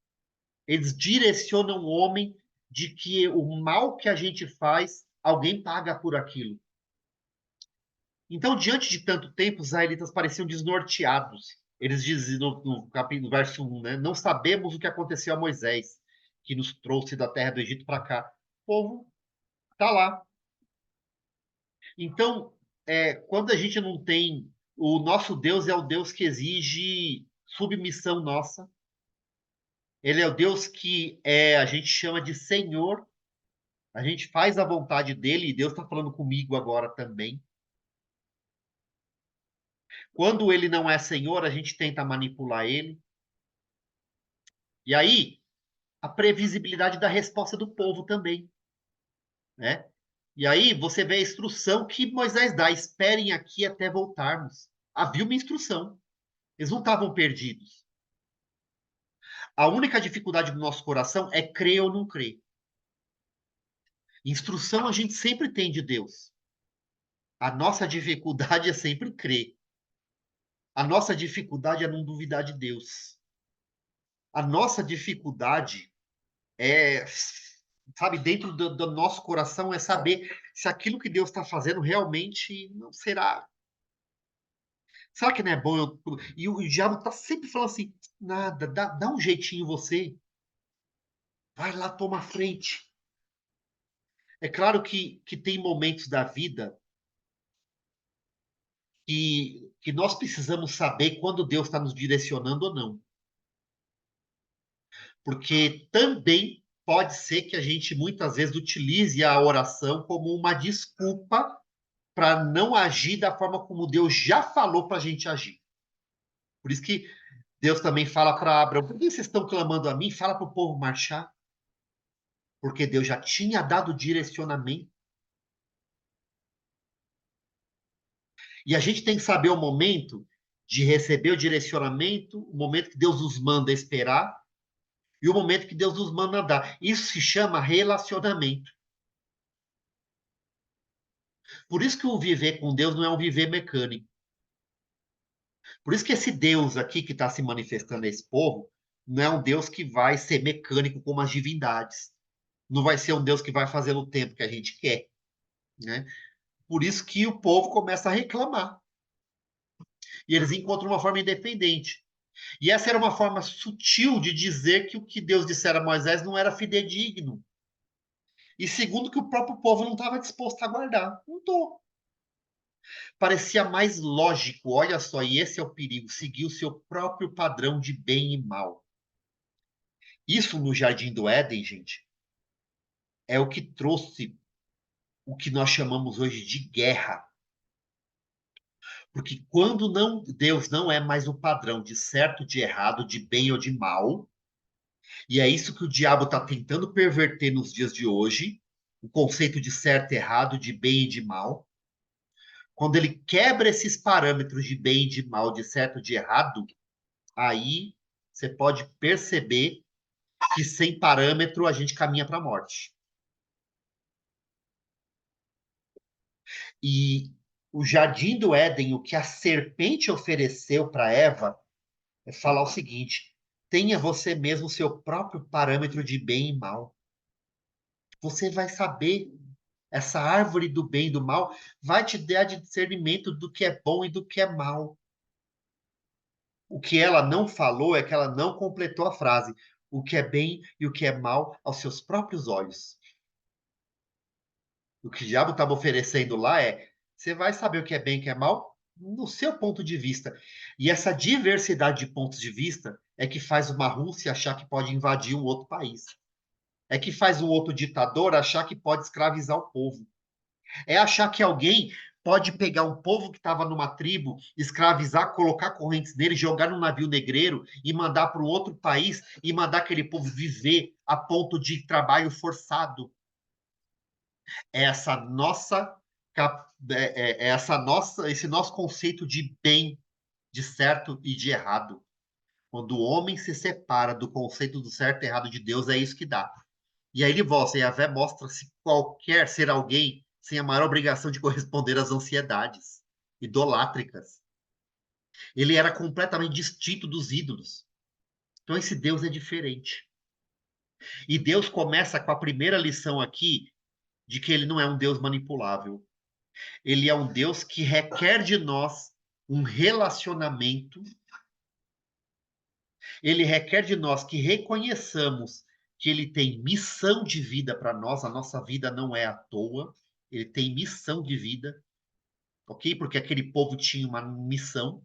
Eles direcionam o homem de que o mal que a gente faz, alguém paga por aquilo. Então, diante de tanto tempo, os israelitas pareciam desnorteados. Eles dizem no verso 1, né? Não sabemos o que aconteceu a Moisés, que nos trouxe da terra do Egito para cá. O povo está lá. Então, quando a gente não tem. O nosso Deus é o Deus que exige submissão nossa. Ele é o Deus que a gente chama de Senhor. A gente faz a vontade dele e Deus está falando comigo agora também. Quando ele não é Senhor, a gente tenta manipular ele. E aí, a previsibilidade da resposta do povo também, né? E aí você vê a instrução que Moisés dá: esperem aqui até voltarmos. Havia uma instrução. Eles não estavam perdidos. A única dificuldade do nosso coração é crer ou não crer. Instrução a gente sempre tem de Deus. A nossa dificuldade é sempre crer. A nossa dificuldade é não duvidar de Deus. A nossa dificuldade é, sabe, dentro do nosso coração é saber se aquilo que Deus está fazendo realmente não será. Será que não é bom? E o diabo está sempre falando assim: nada, dá um jeitinho você, vai lá, toma a frente. É claro que tem momentos da vida que nós precisamos saber quando Deus está nos direcionando ou não. Porque também pode ser que a gente muitas vezes utilize a oração como uma desculpa para não agir da forma como Deus já falou para a gente agir. Por isso que Deus também fala para Abraão: por que vocês estão clamando a mim? Fala para o povo marchar. Porque Deus já tinha dado direcionamento. E a gente tem que saber o momento de receber o direcionamento, o momento que Deus nos manda esperar e o momento que Deus nos manda dar. Isso se chama relacionamento. Por isso que o viver com Deus não é um viver mecânico. Por isso que esse Deus aqui que está se manifestando a esse povo não é um Deus que vai ser mecânico como as divindades. Não vai ser um Deus que vai fazer no tempo que a gente quer, né? Por isso que o povo começa a reclamar. E eles encontram uma forma independente. E essa era uma forma sutil de dizer que o que Deus dissera a Moisés não era fidedigno. E segundo, que o próprio povo não estava disposto a guardar. Não estou. Parecia mais lógico, olha só, e esse é o perigo, seguir o seu próprio padrão de bem e mal. Isso no Jardim do Éden, gente, é o que trouxe o que nós chamamos hoje de guerra. Porque quando não, Deus não é mais o padrão de certo, de errado, de bem ou de mal, e é isso que o diabo está tentando perverter nos dias de hoje, o conceito de certo, errado, de bem e de mal. Quando ele quebra esses parâmetros de bem e de mal, de certo, de errado, aí você pode perceber que sem parâmetro a gente caminha para a morte. E o jardim do Éden, o que a serpente ofereceu para Eva, é falar o seguinte: tenha você mesmo o seu próprio parâmetro de bem e mal. Você vai saber, essa árvore do bem e do mal vai te dar discernimento do que é bom e do que é mal. O que ela não falou é que ela não completou a frase: o que é bem e o que é mal aos seus próprios olhos. O que o diabo estava oferecendo lá é: você vai saber o que é bem e o que é mal no seu ponto de vista. E essa diversidade de pontos de vista é que faz uma Rússia achar que pode invadir um outro país. É que faz um outro ditador achar que pode escravizar o povo. É achar que alguém pode pegar um povo que estava numa tribo, escravizar, colocar correntes nele, jogar num navio negreiro e mandar para um outro país e mandar aquele povo viver a ponto de trabalho forçado. É essa nossa essa nossa esse nosso conceito de bem, de certo e de errado. Quando o homem se separa do conceito do certo e errado de Deus, é isso que dá. E aí ele volta, e a Vé mostra se qualquer ser alguém sem a maior obrigação de corresponder às ansiedades idolátricas. Ele era completamente distinto dos ídolos. Então esse Deus é diferente. E Deus começa com a primeira lição aqui de que ele não é um Deus manipulável. Ele é um Deus que requer de nós um relacionamento. Ele requer de nós que reconheçamos que ele tem missão de vida para nós, a nossa vida não é à toa, ele tem missão de vida, ok? Porque aquele povo tinha uma missão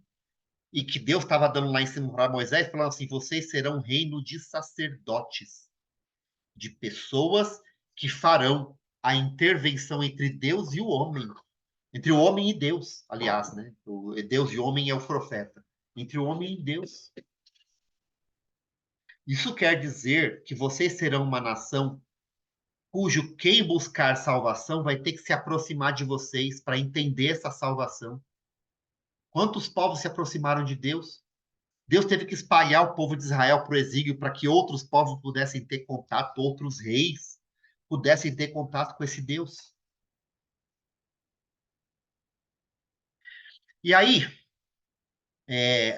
e que Deus estava dando lá em cima para Moisés, falando assim: vocês serão um reino de sacerdotes, de pessoas que farão a intervenção entre Deus e o homem, entre o homem e Deus, aliás, né? Deus e o homem é o profeta, entre o homem e Deus. Isso quer dizer que vocês serão uma nação cujo quem buscar salvação vai ter que se aproximar de vocês para entender essa salvação. Quantos povos se aproximaram de Deus? Deus teve que espalhar o povo de Israel para o exílio para que outros povos pudessem ter contato, outros reis pudessem ter contato com esse Deus. E aí,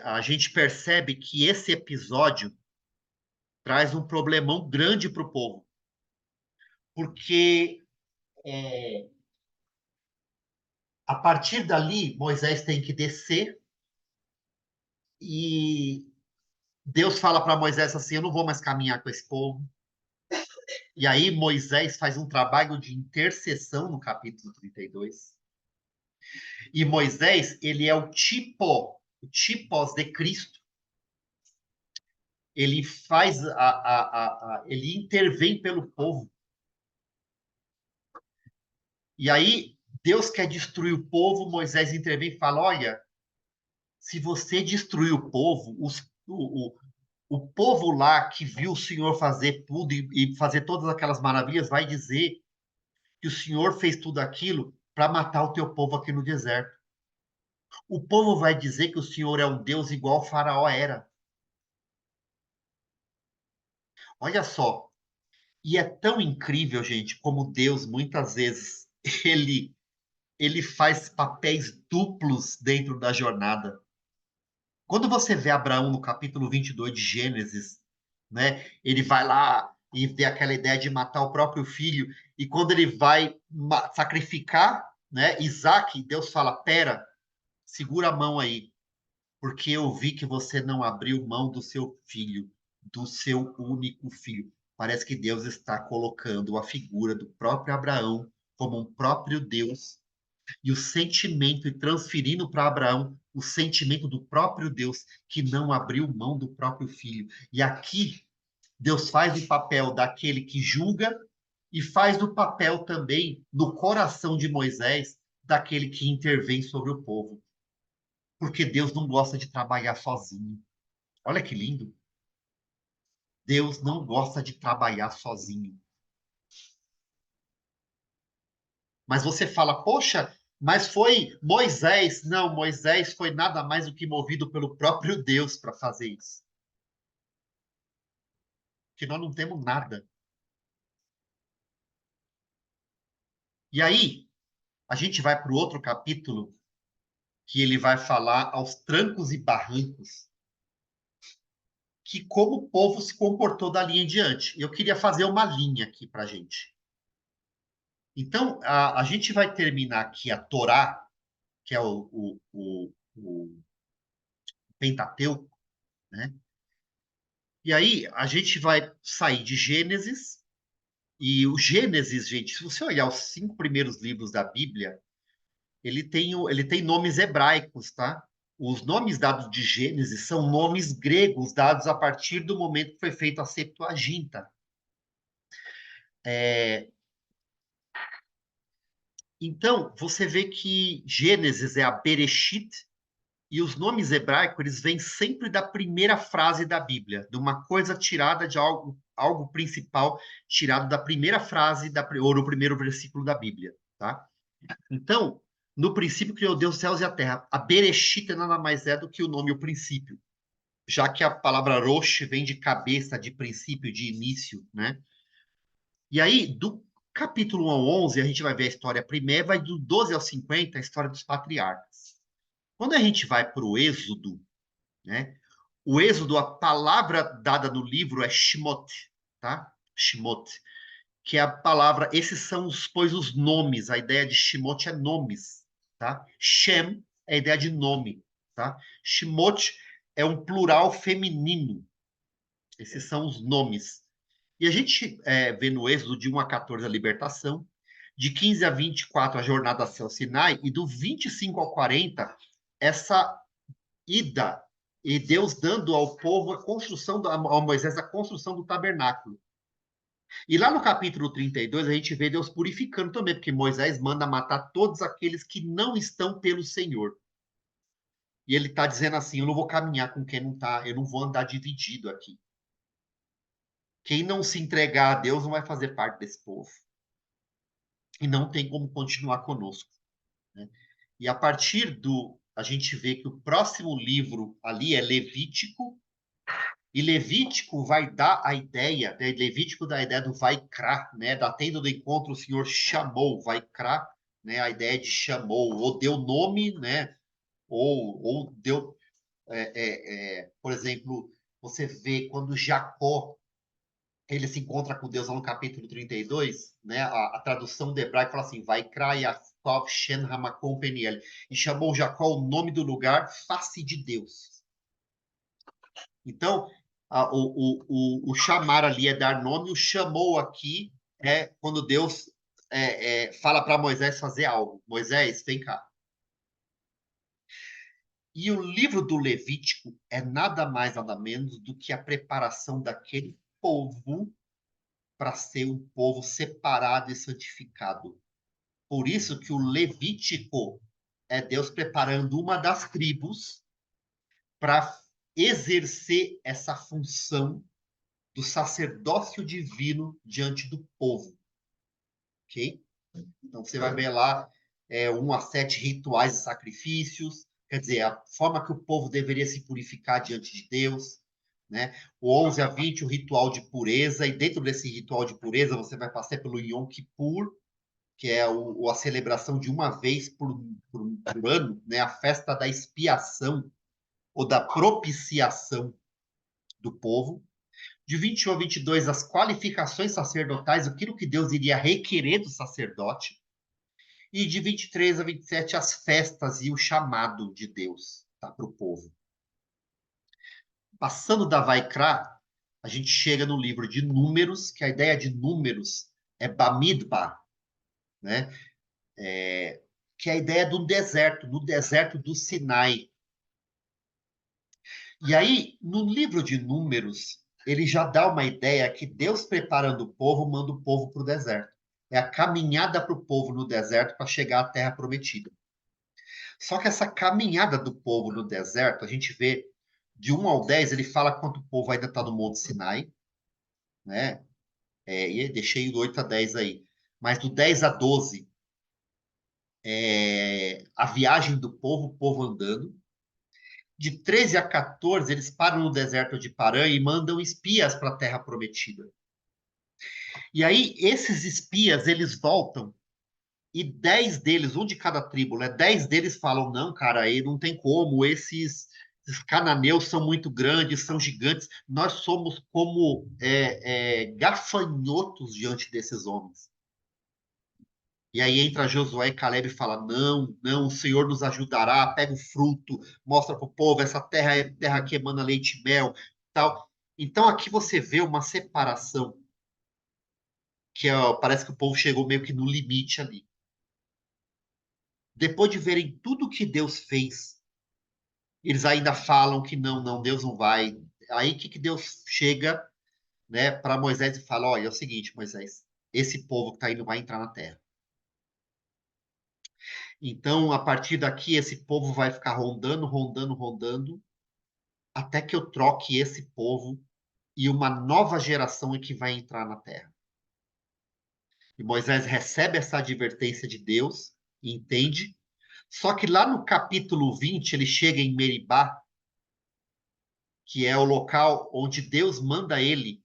a gente percebe que esse episódio traz um problemão grande para o povo, porque a partir dali, Moisés tem que descer e Deus fala para Moisés assim: eu não vou mais caminhar com esse povo. E aí Moisés faz um trabalho de intercessão no capítulo 32. E Moisés, ele é o tipos de Cristo. Ele faz ele intervém pelo povo. E aí Deus quer destruir o povo, Moisés intervém e fala: olha, se você destruir o povo, o povo lá que viu o Senhor fazer tudo e fazer todas aquelas maravilhas vai dizer que o Senhor fez tudo aquilo para matar o teu povo aqui no deserto. O povo vai dizer que o Senhor é um Deus igual o Faraó era. Olha só, e é tão incrível, gente, como Deus muitas vezes ele faz papéis duplos dentro da jornada. Quando você vê Abraão no capítulo 22 de Gênesis, né, ele vai lá e vê aquela ideia de matar o próprio filho, e quando ele vai sacrificar, né, Isaac, Deus fala: pera, segura a mão aí, porque eu vi que você não abriu mão do seu filho, do seu único filho. Parece que Deus está colocando a figura do próprio Abraão como um próprio Deus e o sentimento, e transferindo para Abraão o sentimento do próprio Deus que não abriu mão do próprio filho. E aqui Deus faz o papel daquele que julga e faz o papel também no coração de Moisés daquele que intervém sobre o povo. Porque Deus não gosta de trabalhar sozinho. Olha que lindo. Deus não gosta de trabalhar sozinho. Mas você fala: poxa, mas foi Moisés. Não, Moisés foi nada mais do que movido pelo próprio Deus para fazer isso. Que nós não temos nada. E aí, a gente vai para o outro capítulo, que ele vai falar aos trancos e barrancos, que como o povo se comportou dali em diante. Eu queria fazer uma linha aqui para a gente. Então, a gente vai terminar aqui a Torá, que é o Pentateuco, né? E aí a gente vai sair de Gênesis, e o Gênesis, gente, se você olhar os 5 primeiros livros da Bíblia, ele tem nomes hebraicos, tá? Os nomes dados de Gênesis são nomes gregos dados a partir do momento que foi feita a Septuaginta. Então, você vê que Gênesis é a Bereshit, e os nomes hebraicos, eles vêm sempre da primeira frase da Bíblia, de uma coisa tirada de algo principal, tirado da primeira frase, ou no primeiro versículo da Bíblia, tá? Então, no princípio criou Deus os céus e a terra. A Bereshit nada mais é do que o nome o princípio, já que a palavra Rosh vem de cabeça, de princípio, de início, né? E aí, do capítulo 1 ao 11, a gente vai ver a história primeira, vai do 12 ao 50, a história dos patriarcas. Quando a gente vai para o Êxodo, né? O Êxodo, a palavra dada no livro é Shemot, tá? Shemot, que é a palavra, esses são os nomes, a ideia de Shemot é nomes, tá? Shem é a ideia de nome, tá? Shemot é um plural feminino, esses são os nomes. E a gente vê no Êxodo de 1 a 14 a libertação, de 15 a 24 a jornada até o Sinai, e do 25 ao 40 essa ida, e Deus dando ao povo a construção, ao Moisés a construção do tabernáculo. E lá no capítulo 32 a gente vê Deus purificando também, porque Moisés manda matar todos aqueles que não estão pelo Senhor. E ele está dizendo assim: eu não vou caminhar com quem não está, eu não vou andar dividido aqui. Quem não se entregar a Deus não vai fazer parte desse povo. E não tem como continuar conosco. Né? E a partir do. A gente vê que o próximo livro ali é Levítico, e Levítico vai dar a ideia, né? Levítico dá a ideia do Vaikra, né? Da tenda do encontro, o Senhor chamou, Vaikra, né? A ideia de chamou, ou deu nome, né? Ou deu. Por exemplo, você vê quando Jacó ele se encontra com Deus lá no capítulo 32, né? A tradução do hebraico fala assim: Vaikra Yaakov Shen Hamakom Peniel. E chamou Jacó o nome do lugar, face de Deus. Então, o chamar ali é dar nome, o chamou aqui é quando Deus fala para Moisés fazer algo. Moisés, vem cá. E o livro do Levítico é nada mais, nada menos do que a preparação daquele povo para ser um povo separado e santificado. Por isso que o Levítico é Deus preparando uma das tribos para exercer essa função do sacerdócio divino diante do povo. Ok? Então você vai ver lá 1 a 7 rituais e sacrifícios, quer dizer, a forma que o povo deveria se purificar diante de Deus. Né? O 11 a 20, o ritual de pureza, e dentro desse ritual de pureza você vai passar pelo Yom Kippur, que é a celebração de uma vez por ano, né? A festa da expiação ou da propiciação do povo. De 21 a 22, as qualificações sacerdotais, aquilo que Deus iria requerer do sacerdote. E de 23 a 27, as festas e o chamado de Deus tá, para o povo. Passando da Vaikra, a gente chega no livro de Números, que a ideia de Números é Bamidbar, né? Que é a ideia do deserto, no deserto do Sinai. E aí, no livro de Números, ele já dá uma ideia que Deus preparando o povo, manda o povo para o deserto. É a caminhada para o povo no deserto para chegar à terra prometida. Só que essa caminhada do povo no deserto, a gente vê de 1 ao 10, ele fala quanto o povo ainda está no Monte Sinai, né? E deixei do 8 a 10 aí. Mas do 10 a 12, a viagem do povo, o povo andando. De 13 a 14, eles param no deserto de Parã e mandam espias para a terra prometida. E aí, esses espias, eles voltam, e 10 deles, um de cada tribo, né? 10 deles falam, não, cara, aí não tem como, esses cananeus são muito grandes, são gigantes, nós somos como gafanhotos diante desses homens. E aí entra Josué e Caleb e fala, não, não, o Senhor nos ajudará, pega o fruto, mostra para o povo, essa terra é terra que emana leite e mel, tal. Então aqui você vê uma separação, que parece que o povo chegou meio que no limite ali. Depois de verem tudo que Deus fez, eles ainda falam que não, não, Deus não vai. Aí que Deus chega, né, para Moisés e fala: olha, é o seguinte, Moisés, esse povo que está indo vai entrar na terra. Então, a partir daqui, esse povo vai ficar rondando, rondando, rondando, até que eu troque esse povo e uma nova geração é que vai entrar na terra. E Moisés recebe essa advertência de Deus e entende. Só que lá no capítulo 20, ele chega em Meribá, que é o local onde Deus manda ele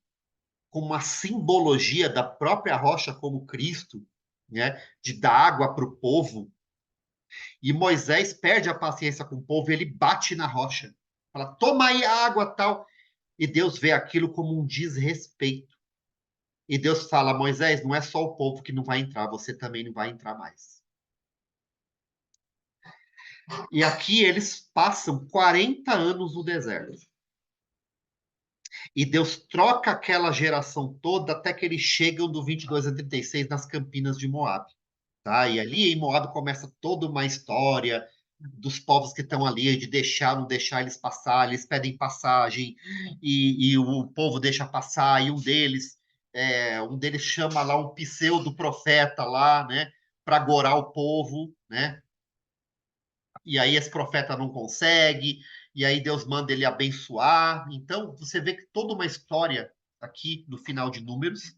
com uma simbologia da própria rocha como Cristo, né, de dar água para o povo. E Moisés perde a paciência com o povo, ele bate na rocha, fala: toma aí a água tal. E Deus vê aquilo como um desrespeito. E Deus fala, Moisés, não é só o povo que não vai entrar, você também não vai entrar mais. E aqui eles passam 40 anos no deserto. E Deus troca aquela geração toda até que eles chegam do 22 a 36 nas campinas de Moab. Tá? E ali em Moab começa toda uma história dos povos que estão ali, de deixar, não deixar eles passar, eles pedem passagem e o povo deixa passar, e um deles chama lá um pseudo profeta lá, né, para gorar o povo, né? E aí esse profeta não consegue, e aí Deus manda ele abençoar. Então, você vê que toda uma história aqui no final de Números,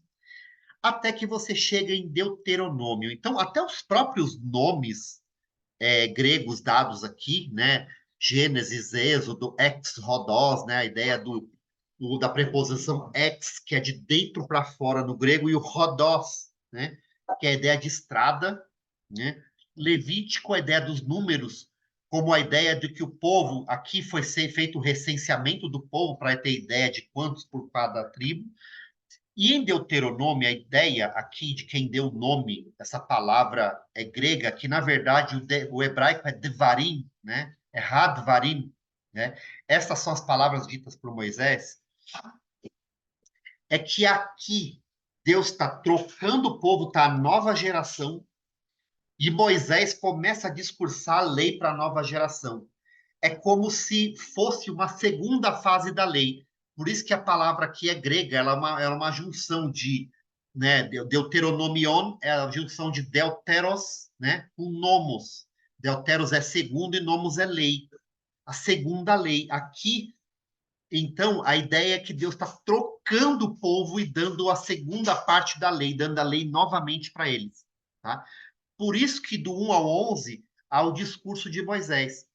até que você chega em Deuteronômio. Então, até os próprios nomes gregos dados aqui, né? Gênesis, Êxodo, ex rodós, né? A ideia da preposição ex, que é de dentro para fora no grego, e o rodós, né? Que é a ideia de estrada, né? Levítico, a ideia dos números, como a ideia de que o povo, aqui foi ser feito o recenseamento do povo para ter ideia de quantos por cada tribo. E em Deuteronômio, a ideia aqui de quem deu o nome, essa palavra é grega, que na verdade o hebraico é devarim, né? É hadvarim, né? Essas são as palavras ditas por Moisés. É que aqui Deus está trocando o povo, está a nova geração, e Moisés começa a discursar a lei para a nova geração. É como se fosse uma segunda fase da lei. Por isso que a palavra aqui é grega, ela é uma junção de, né, deuteronomion, é a junção de deuteros, né, com nomos. Deuteros é segundo e nomos é lei. A segunda lei. Aqui, então, a ideia é que Deus está trocando o povo e dando a segunda parte da lei, dando a lei novamente para eles. Tá? Por isso que do 1 ao 11 há o discurso de Moisés.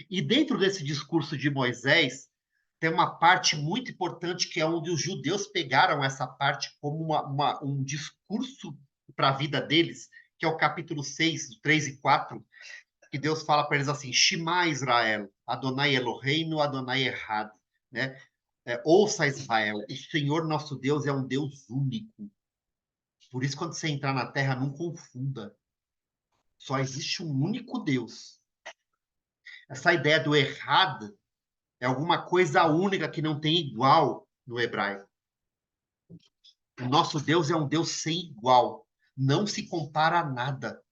E dentro desse discurso de Moisés, tem uma parte muito importante que é onde os judeus pegaram essa parte como um discurso para a vida deles, que é o capítulo 6, 3 e 4, que Deus fala para eles assim: Shema Israel, Adonai Eloheinu, Adonai Errad, né? Ouça Israel, o Senhor nosso Deus é um Deus único. Por isso, quando você entrar na terra, não confunda. Só existe um único Deus. Essa ideia do errado é alguma coisa única que não tem igual no hebraico. O nosso Deus é um Deus sem igual. Não se compara a nada.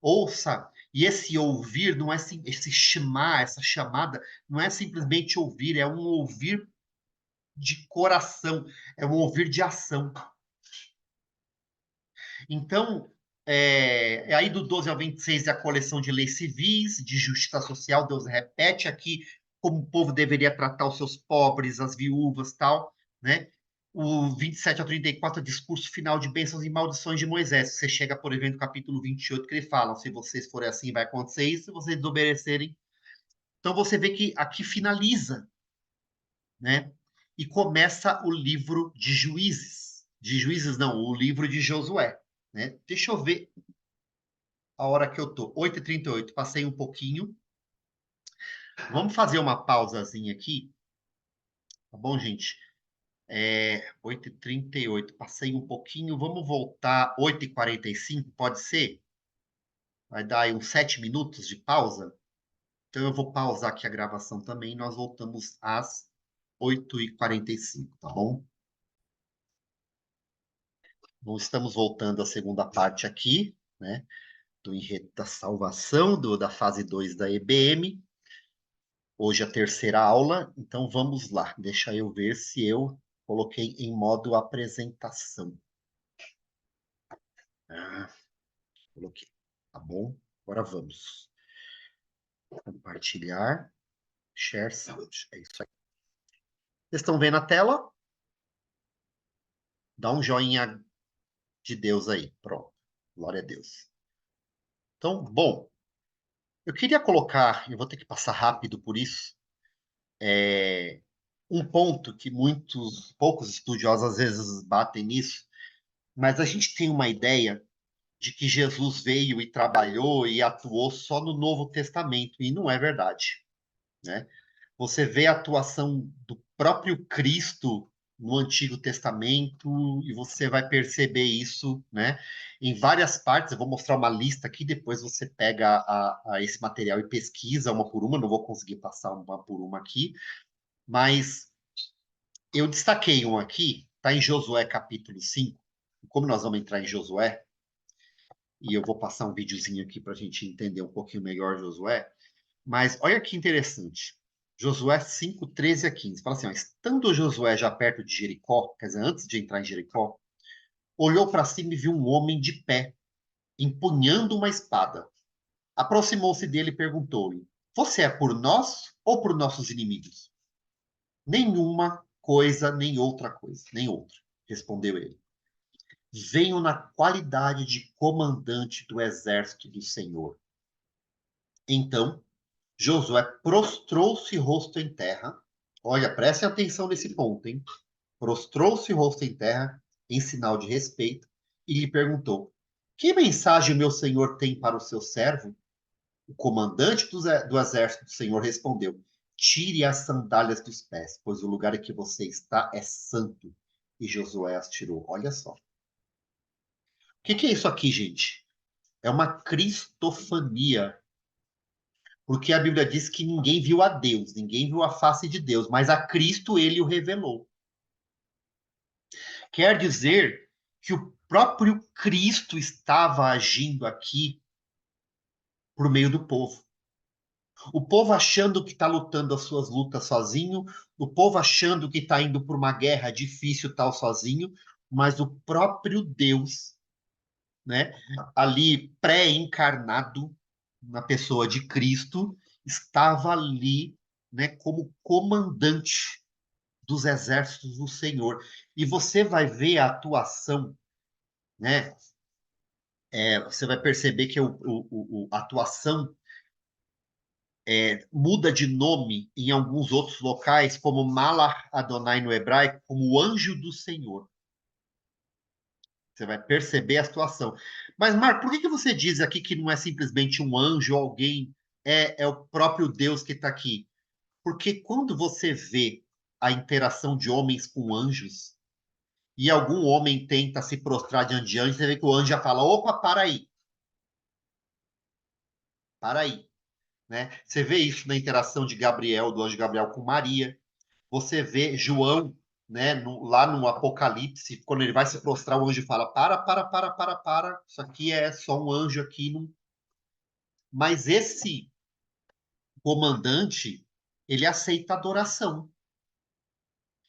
Ouça. E esse ouvir não é esse chamar, essa chamada, não é simplesmente ouvir, é um ouvir de coração, é um ouvir de ação. Então, aí do 12 ao 26 é a coleção de leis civis, de justiça social. Deus repete aqui como o povo deveria tratar os seus pobres, as viúvas, tal, né? O 27 ao 34 é discurso final de bênçãos e maldições de Moisés. Você chega, por exemplo, no capítulo 28, que ele fala: se vocês forem assim, vai acontecer isso, se vocês desobedecerem. Então você vê que aqui finaliza, né? E começa o livro de Juízes. De Juízes, não, o livro de Josué. Né? Deixa eu ver a hora que eu tô. 8h38, passei um pouquinho. Vamos fazer uma pausazinha aqui, tá bom, gente? 8h38, passei um pouquinho. Vamos voltar 8h45, pode ser? Vai dar aí uns 7 minutos de pausa. Então eu vou pausar aqui a gravação também. E nós voltamos às 8h45, tá bom? Então, estamos voltando à segunda parte aqui, né? Do enredo da salvação, da fase 2 da EBM. Hoje a terceira aula, então vamos lá. Deixa eu ver se eu coloquei em modo apresentação. Ah, coloquei. Tá bom? Agora vamos. Compartilhar. Share sound. É isso aí. Vocês estão vendo a tela? Dá um joinha de Deus aí. Pronto. Glória a Deus. Então, bom, eu queria colocar, eu vou ter que passar rápido por isso, um ponto que poucos estudiosos às vezes batem nisso, mas a gente tem uma ideia de que Jesus veio e trabalhou e atuou só no Novo Testamento, e não é verdade, né? Você vê a atuação do próprio Cristo no Antigo Testamento, e você vai perceber isso, né, em várias partes. Eu vou mostrar uma lista aqui, depois você pega esse material e pesquisa uma por uma, não vou conseguir passar uma por uma aqui, mas eu destaquei um aqui, está em Josué capítulo 5. Como nós vamos entrar em Josué, e eu vou passar um videozinho aqui para a gente entender um pouquinho melhor Josué, mas olha que interessante. Josué 5, 13 a 15. Fala assim, ó, estando Josué já perto de Jericó, quer dizer, antes de entrar em Jericó, olhou para cima e viu um homem de pé, empunhando uma espada. Aproximou-se dele e perguntou-lhe, você é por nós ou por nossos inimigos? Nenhuma coisa, nem outra coisa, nem outra, respondeu ele. Venho na qualidade de comandante do exército do Senhor. Então, Josué prostrou-se rosto em terra. Olha, preste atenção nesse ponto, hein? Prostrou-se rosto em terra, em sinal de respeito, e lhe perguntou: que mensagem meu senhor tem para o seu servo? O comandante do exército do Senhor respondeu: tire as sandálias dos pés, pois o lugar em que você está é santo. E Josué as tirou. Olha só. O que é isso aqui, gente? É uma cristofania. Porque a Bíblia diz que ninguém viu a Deus, ninguém viu a face de Deus, mas a Cristo ele o revelou. Quer dizer que o próprio Cristo estava agindo aqui por meio do povo. O povo achando que está lutando as suas lutas sozinho, o povo achando que está indo por uma guerra difícil tal sozinho, mas o próprio Deus, né, ali pré-encarnado na pessoa de Cristo, estava ali, né, como comandante dos exércitos do Senhor. E você vai ver a atuação, né? Você vai perceber que a atuação muda de nome em alguns outros locais, como Malach Adonai no hebraico, como o anjo do Senhor. Você vai perceber a situação. Mas, Marco, por que você diz aqui que não é simplesmente um anjo, alguém, é o próprio Deus que está aqui? Porque quando você vê a interação de homens com anjos, e algum homem tenta se prostrar diante de anjo, você vê que o anjo já fala: opa, para aí. Né? Você vê isso na interação de Gabriel, do anjo Gabriel com Maria. Você vê João, né, lá no Apocalipse, quando ele vai se prostrar, o anjo fala: para. Isso aqui é só um anjo aqui. Não... Mas esse comandante, ele aceita adoração.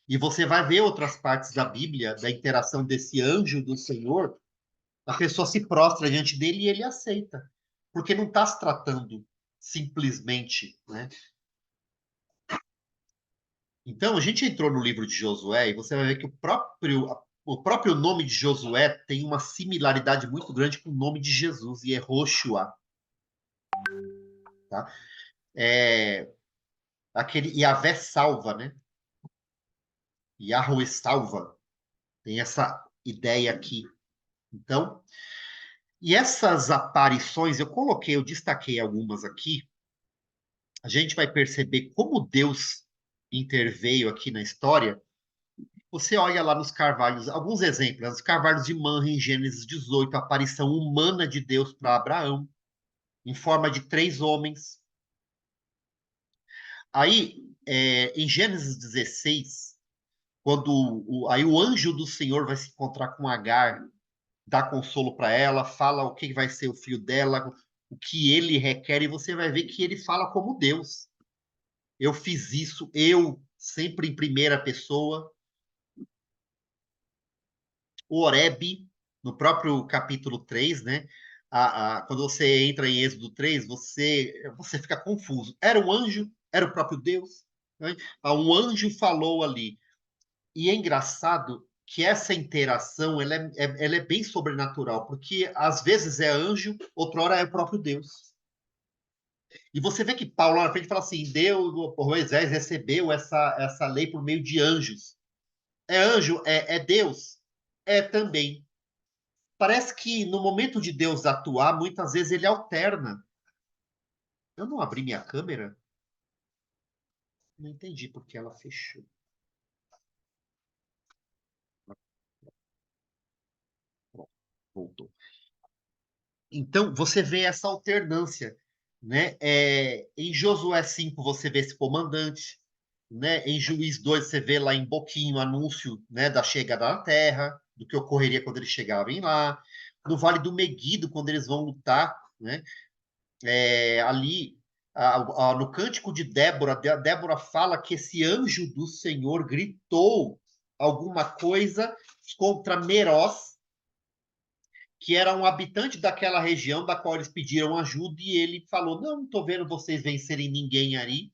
E você vai ver outras partes da Bíblia, da interação desse anjo do Senhor, a pessoa se prostra diante dele e ele aceita. Porque não está se tratando simplesmente, né? Então, a gente entrou no livro de Josué e você vai ver que o próprio nome de Josué tem uma similaridade muito grande com o nome de Jesus, e é Roshua, tá? É aquele Yahvé salva, né? Yahweh salva. Tem essa ideia aqui. Então, e essas aparições, eu destaquei algumas aqui, a gente vai perceber como Deus interveio aqui na história. Você olha lá nos carvalhos, alguns exemplos, os carvalhos de Manre, em Gênesis 18, a aparição humana de Deus para Abraão, em forma de três homens. Aí, em Gênesis 16, quando aí o anjo do Senhor vai se encontrar com Agar, dá consolo para ela, fala o que vai ser o filho dela, o que ele requer, e você vai ver que ele fala como Deus. Eu fiz isso, eu, sempre em primeira pessoa. O Horebe, no próprio capítulo 3, né? Quando você entra em Êxodo 3, você fica confuso. Era um anjo? Era o próprio Deus? Né? Um anjo falou ali. E é engraçado que essa interação ela é bem sobrenatural, porque às vezes é anjo, outra hora é o próprio Deus. E você vê que Paulo lá na frente fala assim: Deus, Moisés recebeu essa lei por meio de anjos. É anjo? É Deus? É também. Parece que no momento de Deus atuar, muitas vezes ele alterna. Eu não abri minha câmera? Não entendi porque ela fechou. Voltou. Então, você vê essa alternância, né? Em Josué 5, você vê esse comandante, né? Em Juiz 2, você vê lá em Boquim o anúncio, né, da chegada na terra, do que ocorreria quando eles chegarem lá. No Vale do Meguido, quando eles vão lutar, né? Ali, no Cântico de Débora, Débora fala que esse anjo do Senhor gritou alguma coisa contra Meroz, que era um habitante daquela região da qual eles pediram ajuda, e ele falou: não estou vendo vocês vencerem ninguém ali,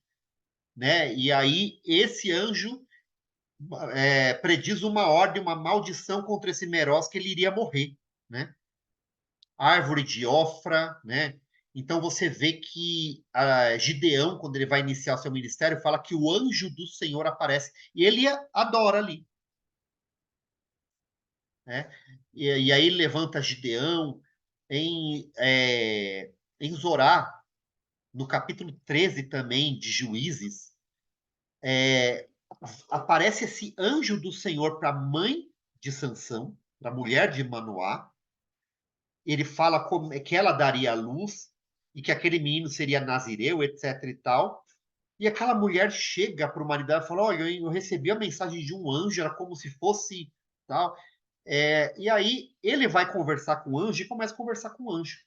né? E aí esse anjo prediz uma ordem, uma maldição contra esse Meroz, que ele iria morrer, né? Árvore de Ofra, né? Então você vê que Gideão, quando ele vai iniciar o seu ministério, fala que o anjo do Senhor aparece e ele adora ali, né? E aí ele levanta Gideão em Zorá, no capítulo 13 também de Juízes, aparece esse anjo do Senhor para a mãe de Sansão, para a mulher de Manoá. Ele fala que ela daria a luz e que aquele menino seria nazireu, etc e tal. E aquela mulher chega para o marido dela e fala: olha, eu recebi a mensagem de um anjo, era como se fosse tal. E aí ele vai conversar com o anjo e começa a conversar com o anjo.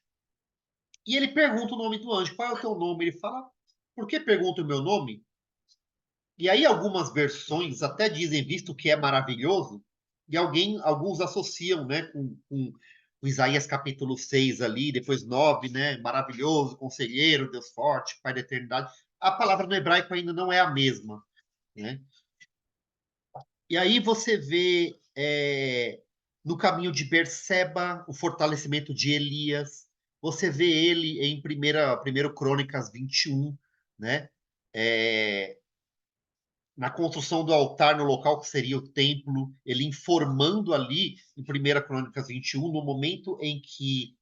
E ele pergunta o nome do anjo: qual é o teu nome? Ele fala: por que pergunta o meu nome? E aí algumas versões até dizem, visto que é maravilhoso, e alguns associam, né, com Isaías capítulo 6 ali, depois 9, né, maravilhoso, conselheiro, Deus forte, Pai da eternidade. A palavra no hebraico ainda não é a mesma, né? E aí você vê no caminho de Berseba o fortalecimento de Elias, você vê ele em 1 Crônicas 21, né? Na construção do altar no local que seria o templo, ele informando ali, em 1 Crônicas 21, no momento em que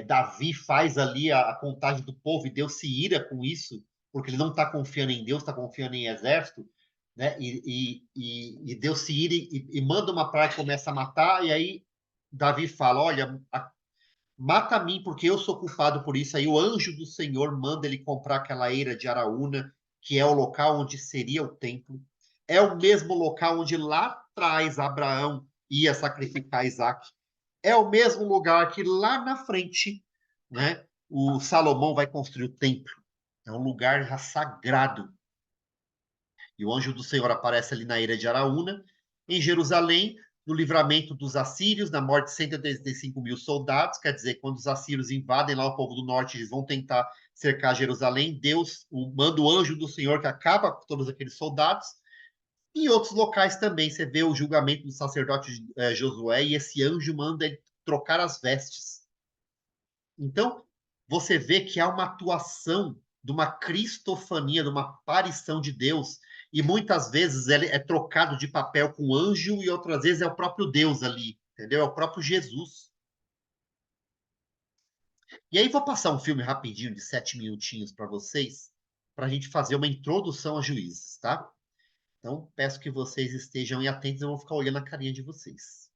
Davi faz ali a contagem do povo, e Deus se ira com isso, porque ele não está confiando em Deus, está confiando em exército, né? E Deus se ira e manda uma praga que começa a matar, e aí Davi fala: olha, mata a mim, porque eu sou culpado por isso. Aí o anjo do Senhor manda ele comprar aquela eira de Araúna, que é o local onde seria o templo. É o mesmo local onde lá atrás Abraão ia sacrificar Isaac. É o mesmo lugar que lá na frente, né, o Salomão vai construir o templo. É um lugar já sagrado. E o anjo do Senhor aparece ali na eira de Araúna, em Jerusalém, no livramento dos assírios, na morte de 185 mil soldados. Quer dizer, quando os assírios invadem lá o povo do norte, eles vão tentar cercar Jerusalém. Deus manda o anjo do Senhor que acaba com todos aqueles soldados. Em outros locais também, você vê o julgamento do sacerdote Josué, e esse anjo manda ele trocar as vestes. Então, você vê que há uma atuação de uma cristofania, de uma aparição de Deus, e muitas vezes ele é trocado de papel com anjo, e outras vezes é o próprio Deus ali, entendeu? É o próprio Jesus. E aí vou passar um filme rapidinho de 7 minutinhos para vocês, para a gente fazer uma introdução a Juízes, tá? Então, peço que vocês estejam aí atentos, eu vou ficar olhando a carinha de vocês.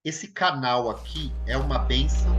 Esse canal aqui é uma bênção,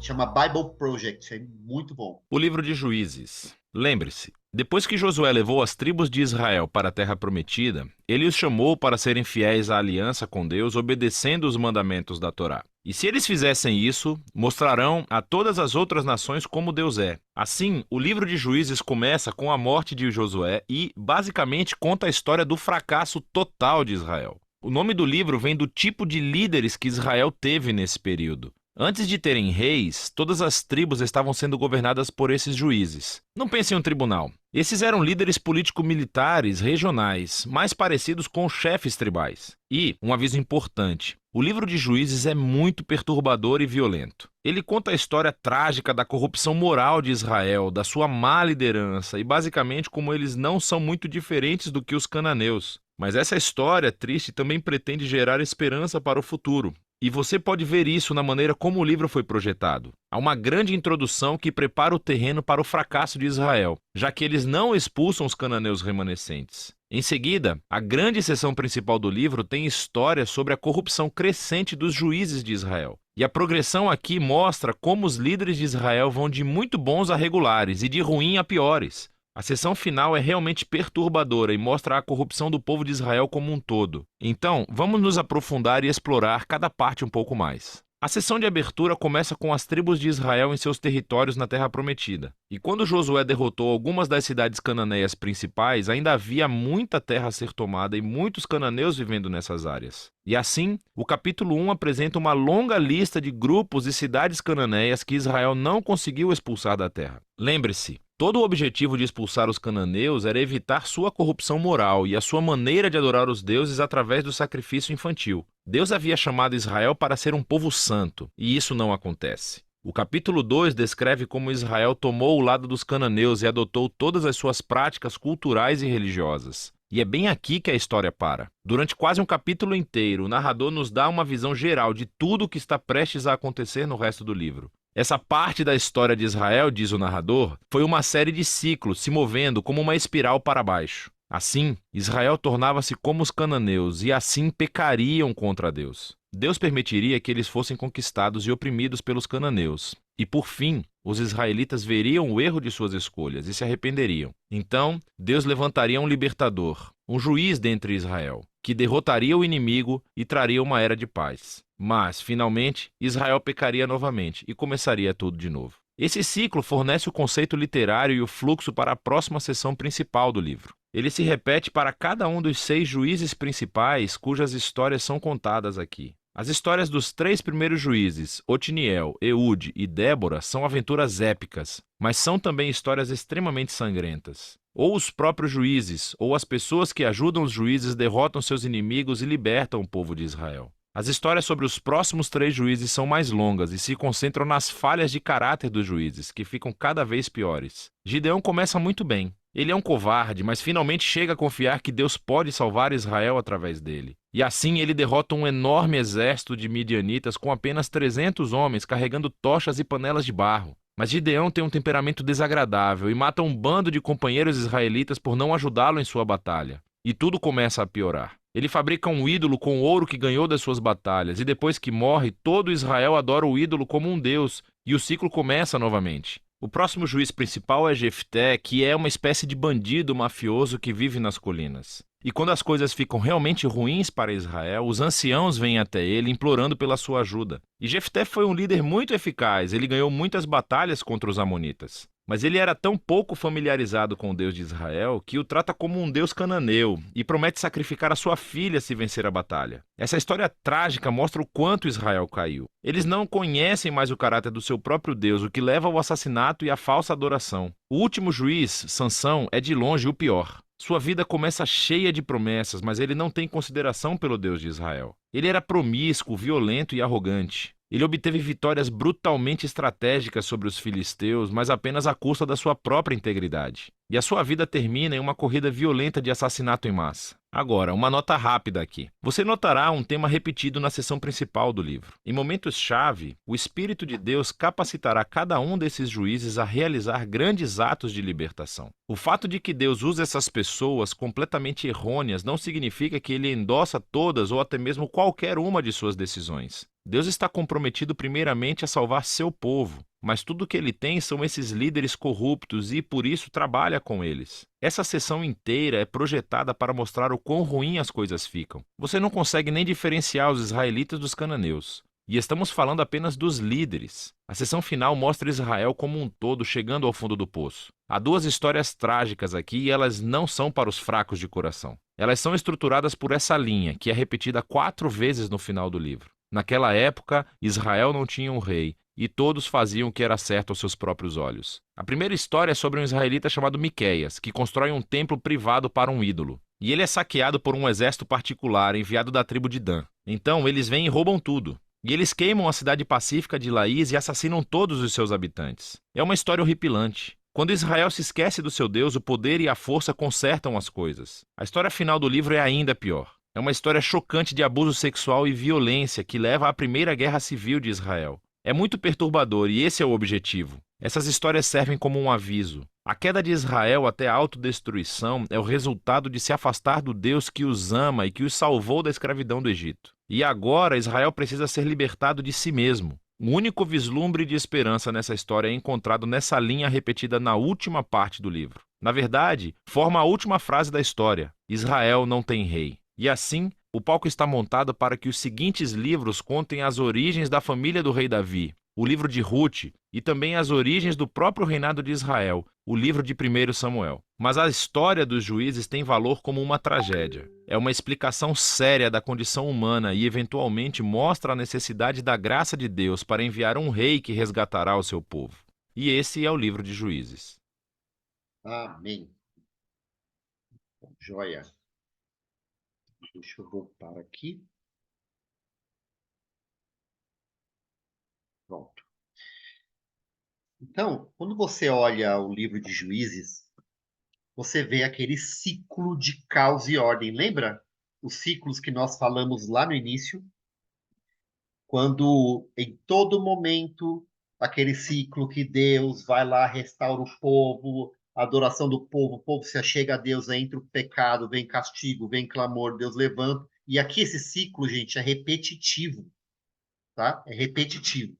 chama Bible Project, é muito bom. O livro de Juízes. Lembre-se, depois que Josué levou as tribos de Israel para a terra prometida, ele os chamou para serem fiéis à aliança com Deus, obedecendo os mandamentos da Torá. E se eles fizessem isso, mostrarão a todas as outras nações como Deus é. Assim, o livro de Juízes começa com a morte de Josué e, basicamente, conta a história do fracasso total de Israel. O nome do livro vem do tipo de líderes que Israel teve nesse período. Antes de terem reis, todas as tribos estavam sendo governadas por esses juízes. Não pense em um tribunal. Esses eram líderes político-militares regionais, mais parecidos com chefes tribais. E, um aviso importante, o livro de Juízes é muito perturbador e violento. Ele conta a história trágica da corrupção moral de Israel, da sua má liderança e basicamente como eles não são muito diferentes do que os cananeus. Mas essa história triste também pretende gerar esperança para o futuro. E você pode ver isso na maneira como o livro foi projetado. Há uma grande introdução que prepara o terreno para o fracasso de Israel, já que eles não expulsam os cananeus remanescentes. Em seguida, a grande seção principal do livro tem histórias sobre a corrupção crescente dos juízes de Israel. E a progressão aqui mostra como os líderes de Israel vão de muito bons a regulares e de ruim a piores. A seção final é realmente perturbadora e mostra a corrupção do povo de Israel como um todo. Então, vamos nos aprofundar e explorar cada parte um pouco mais. A sessão de abertura começa com as tribos de Israel em seus territórios na Terra Prometida. E quando Josué derrotou algumas das cidades cananeias principais, ainda havia muita terra a ser tomada e muitos cananeus vivendo nessas áreas. E assim, o capítulo 1 apresenta uma longa lista de grupos e cidades cananeias que Israel não conseguiu expulsar da terra. Lembre-se, todo o objetivo de expulsar os cananeus era evitar sua corrupção moral e a sua maneira de adorar os deuses através do sacrifício infantil. Deus havia chamado Israel para ser um povo santo, e isso não acontece. O capítulo 2 descreve como Israel tomou o lado dos cananeus e adotou todas as suas práticas culturais e religiosas. E é bem aqui que a história para. Durante quase um capítulo inteiro, o narrador nos dá uma visão geral de tudo o que está prestes a acontecer no resto do livro. Essa parte da história de Israel, diz o narrador, foi uma série de ciclos se movendo como uma espiral para baixo. Assim, Israel tornava-se como os cananeus e assim pecariam contra Deus. Deus permitiria que eles fossem conquistados e oprimidos pelos cananeus. E por fim, os israelitas veriam o erro de suas escolhas e se arrependeriam. Então, Deus levantaria um libertador, um juiz dentre Israel, que derrotaria o inimigo e traria uma era de paz. Mas, finalmente, Israel pecaria novamente e começaria tudo de novo. Esse ciclo fornece o conceito literário e o fluxo para a próxima seção principal do livro. Ele se repete para cada um dos 6 juízes principais cujas histórias são contadas aqui. As histórias dos 3 primeiros juízes, Otiniel, Eude e Débora, são aventuras épicas, mas são também histórias extremamente sangrentas. Ou os próprios juízes, ou as pessoas que ajudam os juízes derrotam seus inimigos e libertam o povo de Israel. As histórias sobre os próximos 3 juízes são mais longas e se concentram nas falhas de caráter dos juízes, que ficam cada vez piores. Gideão começa muito bem. Ele é um covarde, mas finalmente chega a confiar que Deus pode salvar Israel através dele. E assim ele derrota um enorme exército de midianitas com apenas 300 homens carregando tochas e panelas de barro. Mas Gideão tem um temperamento desagradável e mata um bando de companheiros israelitas por não ajudá-lo em sua batalha. E tudo começa a piorar. Ele fabrica um ídolo com o ouro que ganhou das suas batalhas, e depois que morre, todo Israel adora o ídolo como um deus, e o ciclo começa novamente. O próximo juiz principal é Jefté, que é uma espécie de bandido mafioso que vive nas colinas. E quando as coisas ficam realmente ruins para Israel, os anciãos vêm até ele implorando pela sua ajuda. E Jefté foi um líder muito eficaz, ele ganhou muitas batalhas contra os amonitas. Mas ele era tão pouco familiarizado com o Deus de Israel que o trata como um deus cananeu e promete sacrificar a sua filha se vencer a batalha. Essa história trágica mostra o quanto Israel caiu. Eles não conhecem mais o caráter do seu próprio Deus, o que leva ao assassinato e à falsa adoração. O último juiz, Sansão, é de longe o pior. Sua vida começa cheia de promessas, mas ele não tem consideração pelo Deus de Israel. Ele era promíscuo, violento e arrogante. Ele obteve vitórias brutalmente estratégicas sobre os filisteus, mas apenas à custa da sua própria integridade. E a sua vida termina em uma corrida violenta de assassinato em massa. Agora, uma nota rápida aqui. Você notará um tema repetido na seção principal do livro. Em momentos-chave, o Espírito de Deus capacitará cada um desses juízes a realizar grandes atos de libertação. O fato de que Deus usa essas pessoas completamente errôneas não significa que ele endossa todas ou até mesmo qualquer uma de suas decisões. Deus está comprometido primeiramente a salvar seu povo, mas tudo o que ele tem são esses líderes corruptos e, por isso, trabalha com eles. Essa seção inteira é projetada para mostrar o quão ruim as coisas ficam. Você não consegue nem diferenciar os israelitas dos cananeus. E estamos falando apenas dos líderes. A seção final mostra Israel como um todo chegando ao fundo do poço. Há 2 histórias trágicas aqui e elas não são para os fracos de coração. Elas são estruturadas por essa linha, que é repetida 4 vezes no final do livro. Naquela época, Israel não tinha um rei, e todos faziam o que era certo aos seus próprios olhos. A primeira história é sobre um israelita chamado Miqueias, que constrói um templo privado para um ídolo. E ele é saqueado por um exército particular enviado da tribo de Dan. Então, eles vêm e roubam tudo. E eles queimam a cidade pacífica de Laís e assassinam todos os seus habitantes. É uma história horripilante. Quando Israel se esquece do seu Deus, o poder e a força consertam as coisas. A história final do livro é ainda pior. É uma história chocante de abuso sexual e violência que leva à primeira guerra civil de Israel. É muito perturbador e esse é o objetivo. Essas histórias servem como um aviso. A queda de Israel até a autodestruição é o resultado de se afastar do Deus que os ama e que os salvou da escravidão do Egito. E agora Israel precisa ser libertado de si mesmo. O único vislumbre de esperança nessa história é encontrado nessa linha repetida na última parte do livro. Na verdade, forma a última frase da história: Israel não tem rei. E assim, o palco está montado para que os seguintes livros contem as origens da família do rei Davi, o livro de Ruth e também as origens do próprio reinado de Israel, o livro de 1 Samuel. Mas a história dos juízes tem valor como uma tragédia. É uma explicação séria da condição humana e, eventualmente, mostra a necessidade da graça de Deus para enviar um rei que resgatará o seu povo. E esse é o livro de Juízes. Amém. Joia. Deixa eu voltar aqui. Pronto. Então, quando você olha o livro de Juízes, você vê aquele ciclo de caos e ordem. Lembra os ciclos que nós falamos lá no início? Quando em todo momento aquele ciclo que Deus vai lá, restaura o povo, a adoração do povo, o povo se achega a Deus, entra o pecado, vem castigo, vem clamor, Deus levanta. E aqui esse ciclo, gente, é repetitivo, tá? É repetitivo.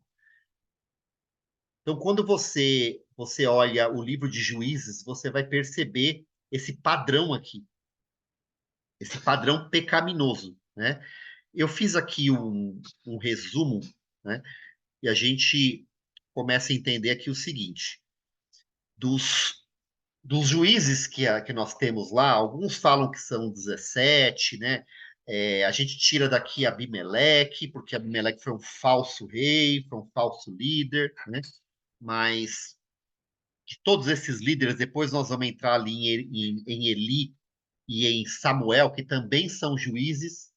Então, quando você olha o livro de Juízes, você vai perceber esse padrão aqui, esse padrão pecaminoso, né? Eu fiz aqui um resumo, né? E a gente começa a entender aqui o seguinte: dos, dos juízes que nós temos lá, alguns falam que são 17, né? A gente tira daqui Abimeleque, porque Abimeleque foi um falso rei, foi um falso líder, né? Mas de todos esses líderes, depois nós vamos entrar ali em Eli e em Samuel, que também são juízes,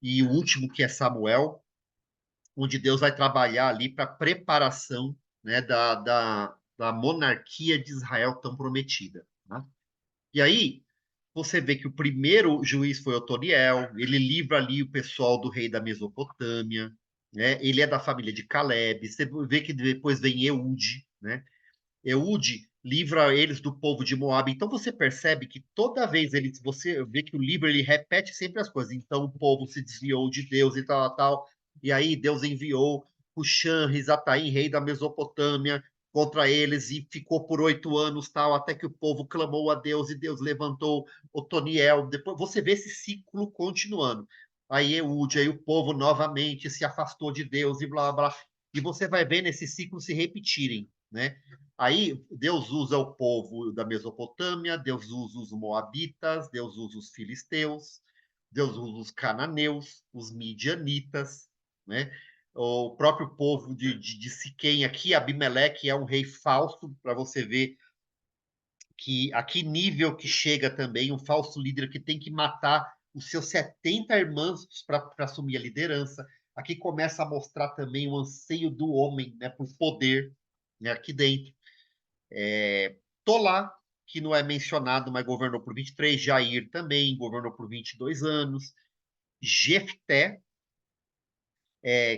e o último que é Samuel, onde Deus vai trabalhar ali para a preparação, né, da monarquia de Israel tão prometida. Tá? E aí você vê que o primeiro juiz foi Otoniel, ele livra ali o pessoal do rei da Mesopotâmia, né? Ele é da família de Caleb. Você vê que depois vem Eude, né? Eude livra eles do povo de Moab. Então você percebe que toda vez você vê que o livro ele repete sempre as coisas. Então o povo se desviou de Deus e tal, tal. E aí Deus enviou Cuxã, Risataim, rei da Mesopotâmia, contra eles e ficou por 8 anos, tal, até que o povo clamou a Deus e Deus levantou Otoniel. Depois você vê esse ciclo continuando. Aí Eude, aí o povo novamente se afastou de Deus e blá blá. E você vai vendo esse ciclo se repetirem, né? Aí Deus usa o povo da Mesopotâmia, Deus usa os moabitas, Deus usa os filisteus, Deus usa os cananeus, os midianitas, né? O próprio povo de Siquém aqui, Abimeleque é um rei falso, para você ver que a que nível que chega também um falso líder que tem que matar os seus 70 irmãos para assumir a liderança. Aqui começa a mostrar também o anseio do homem, né, por poder, né, aqui dentro. Tolá, que não é mencionado, mas governou por 23. Jair também governou por 22 anos. Jefté,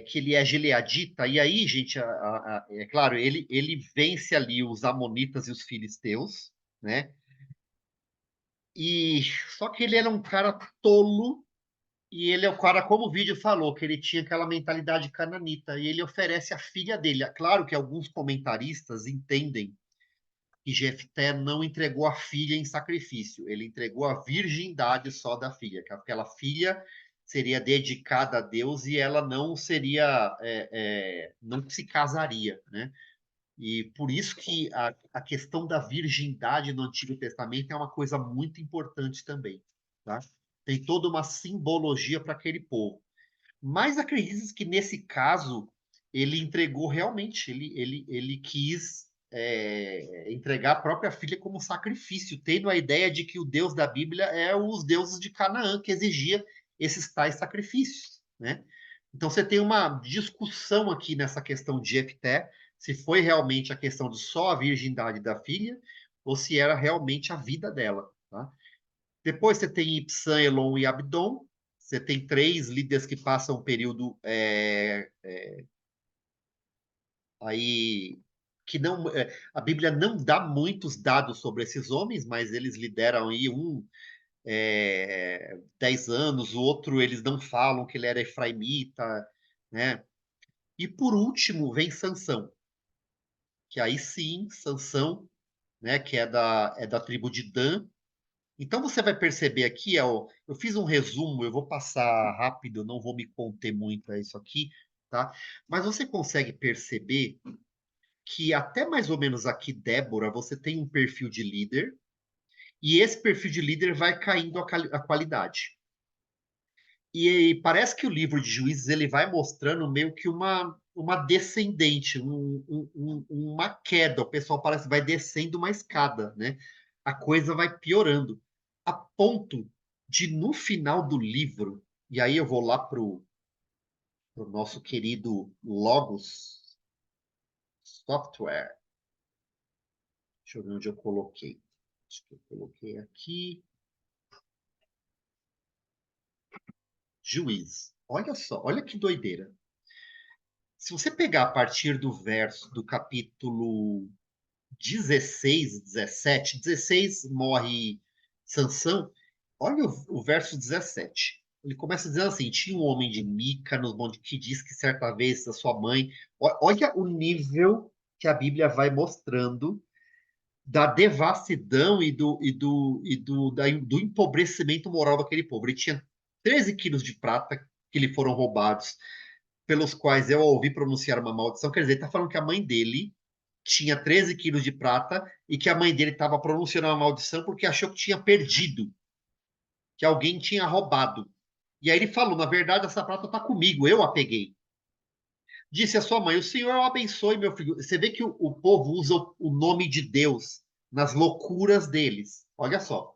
que ele é gileadita. E aí, gente, é claro, ele vence ali os amonitas e os filisteus, né? E só que ele era um cara tolo e ele é o cara, como o vídeo falou, que ele tinha aquela mentalidade cananita e ele oferece a filha dele. É claro que alguns comentaristas entendem que Jefté não entregou a filha em sacrifício, ele entregou a virgindade só da filha, que aquela filha seria dedicada a Deus e ela não seria, não se casaria, né? E por isso que a questão da virgindade no Antigo Testamento é uma coisa muito importante também, tá? Tem toda uma simbologia para aquele povo. Mas acredito que nesse caso ele entregou realmente, ele quis entregar a própria filha como sacrifício, tendo a ideia de que o Deus da Bíblia é os deuses de Canaã, que exigia esses tais sacrifícios, né? Então você tem uma discussão aqui nessa questão de Jefté, se foi realmente a questão de só a virgindade da filha, ou se era realmente a vida dela, tá? Depois você tem Ibsan, Elon e Abdon. Você tem 3 líderes que passam um período aí que não, a Bíblia não dá muitos dados sobre esses homens, mas eles lideram aí 10 anos, o outro eles não falam que ele era efraimita, né? E por último vem Sansão, que aí sim, Sansão, né, que é da tribo de Dan. Então você vai perceber aqui, eu fiz um resumo, eu vou passar rápido, eu não vou me conter muito a isso aqui, tá? Mas você consegue perceber que até mais ou menos aqui, Débora, você tem um perfil de líder, e esse perfil de líder vai caindo a qualidade. E parece que o livro de Juízes ele vai mostrando meio que uma descendente, uma queda. O pessoal parece que vai descendo uma escada, né? A coisa vai piorando, a ponto de, no final do livro, e aí eu vou lá pro nosso querido Logos Software. Deixa eu ver onde eu coloquei. Acho que eu coloquei aqui. Juiz. Olha só, olha que doideira. Se você pegar a partir do verso do capítulo 16, 17, 16 morre Sansão, olha o verso 17. Ele começa dizendo assim: tinha um homem de Mica nos montes que diz que certa vez a sua mãe. Olha o nível que a Bíblia vai mostrando da devassidão do empobrecimento moral daquele povo. Ele tinha 13 quilos de prata que lhe foram roubados, pelos quais eu ouvi pronunciar uma maldição. Quer dizer, ele está falando que a mãe dele tinha 13 quilos de prata e que a mãe dele estava pronunciando uma maldição porque achou que tinha perdido, que alguém tinha roubado. E aí ele falou: na verdade, essa prata está comigo, eu a peguei. Disse a sua mãe: o Senhor o abençoe, meu filho. Você vê que o povo usa o nome de Deus nas loucuras deles. Olha só.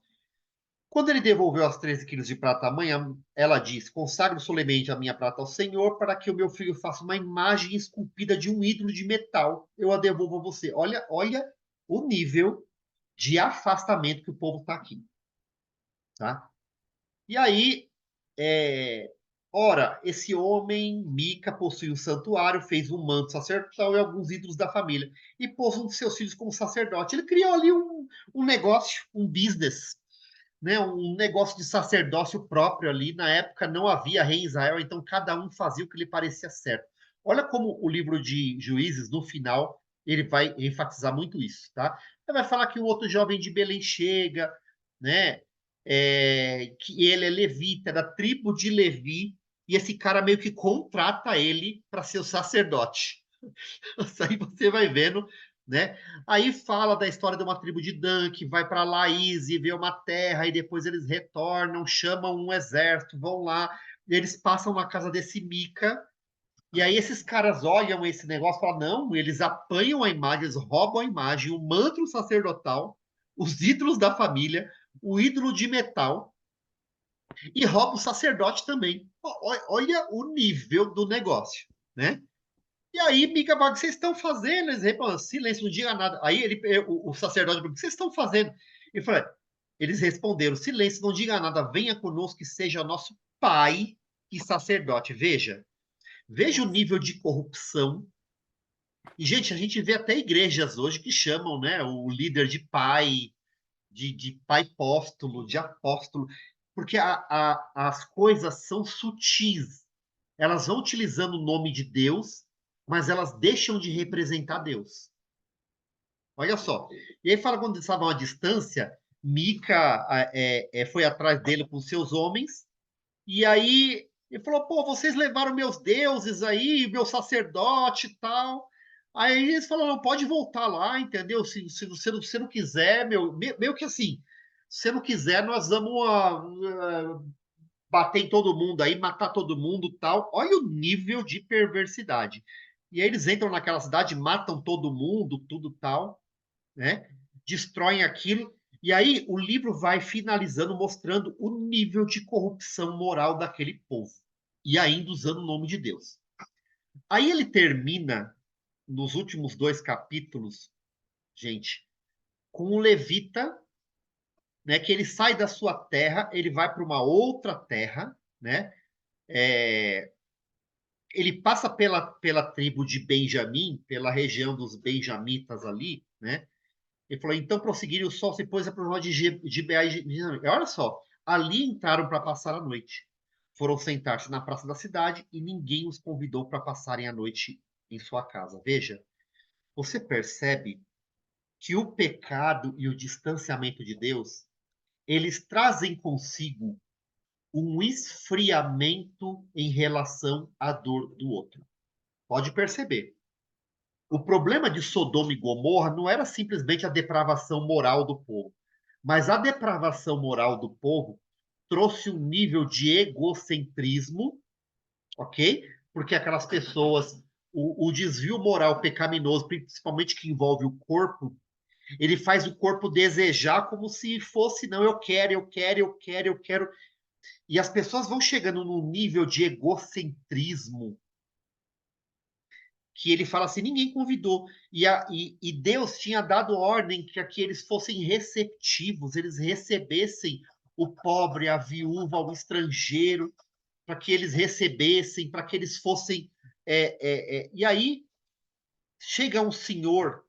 Quando ele devolveu as 13 quilos de prata à mãe, ela disse: consagro solenemente a minha prata ao Senhor para que o meu filho faça uma imagem esculpida de um ídolo de metal. Eu a devolvo a você. Olha, olha o nível de afastamento que o povo está aqui. Tá? E aí, ora, esse homem, Mica, possuía um santuário, fez um manto sacerdotal e alguns ídolos da família, e pôs um de seus filhos como sacerdote. Ele criou ali um negócio, um business, né, um negócio de sacerdócio próprio ali. Na época não havia rei em Israel, então cada um fazia o que lhe parecia certo. Olha como o livro de Juízes, no final, ele vai enfatizar muito isso, tá? Ele vai falar que o outro jovem de Belém chega, né? Que ele é levita, da tribo de Levi, e esse cara meio que contrata ele para ser o sacerdote. Isso aí você vai vendo, né? Aí fala da história de uma tribo de Dan que vai para Laís e vê uma terra, e depois eles retornam, chamam um exército, vão lá, e eles passam na casa desse Mica, e aí esses caras olham esse negócio e falam: não, eles apanham a imagem, eles roubam a imagem, o manto sacerdotal, os ídolos da família, o ídolo de metal, e roubam o sacerdote também. Olha o nível do negócio, né? E aí, Mica fala: o que vocês estão fazendo? Eles respondem: silêncio, não diga nada. Aí o sacerdote pergunta: o que vocês estão fazendo? E fala, eles responderam: silêncio, não diga nada, venha conosco que seja nosso pai e sacerdote. Veja o nível de corrupção. E, gente, a gente vê até igrejas hoje que chamam, né, o líder de pai, de pai apóstolo, de apóstolo, porque as coisas são sutis. Elas vão utilizando o nome de Deus, mas elas deixam de representar Deus. Olha só. E aí fala, quando eles estavam à distância, Mica foi atrás dele com seus homens, e aí ele falou: pô, vocês levaram meus deuses aí, meu sacerdote e tal. Aí eles falaram: não, pode voltar lá, entendeu? Se você não quiser, meio que assim, se você não quiser, nós vamos bater em todo mundo aí, matar todo mundo tal. Olha o nível de perversidade. E aí eles entram naquela cidade, matam todo mundo, tudo tal, né? Destroem aquilo. E aí o livro vai finalizando, mostrando o nível de corrupção moral daquele povo. E ainda usando o nome de Deus. Aí ele termina, nos últimos 2 capítulos, gente, com um levita, né, que ele sai da sua terra, ele vai para uma outra terra, né? ele passa pela tribo de Benjamim, pela região dos benjamitas ali, né? Ele falou, então prosseguiram, o sol se pôs a prova de Gibeá e Benjamim. Olha só, ali entraram para passar a noite. Foram sentar-se na praça da cidade e ninguém os convidou para passarem a noite em sua casa. Veja, você percebe que o pecado e o distanciamento de Deus, eles trazem consigo um esfriamento em relação à dor do outro. Pode perceber. O problema de Sodoma e Gomorra não era simplesmente a depravação moral do povo, mas a depravação moral do povo trouxe um nível de egocentrismo, ok? Porque aquelas pessoas, o desvio moral pecaminoso, principalmente que envolve o corpo, ele faz o corpo desejar como se fosse, não, eu quero, eu quero, eu quero, eu quero. E as pessoas vão chegando num nível de egocentrismo que ele fala assim, ninguém convidou. E Deus tinha dado ordem que eles fossem receptivos, eles recebessem o pobre, a viúva, o estrangeiro, para que eles recebessem, para que eles fossem. E aí chega um senhor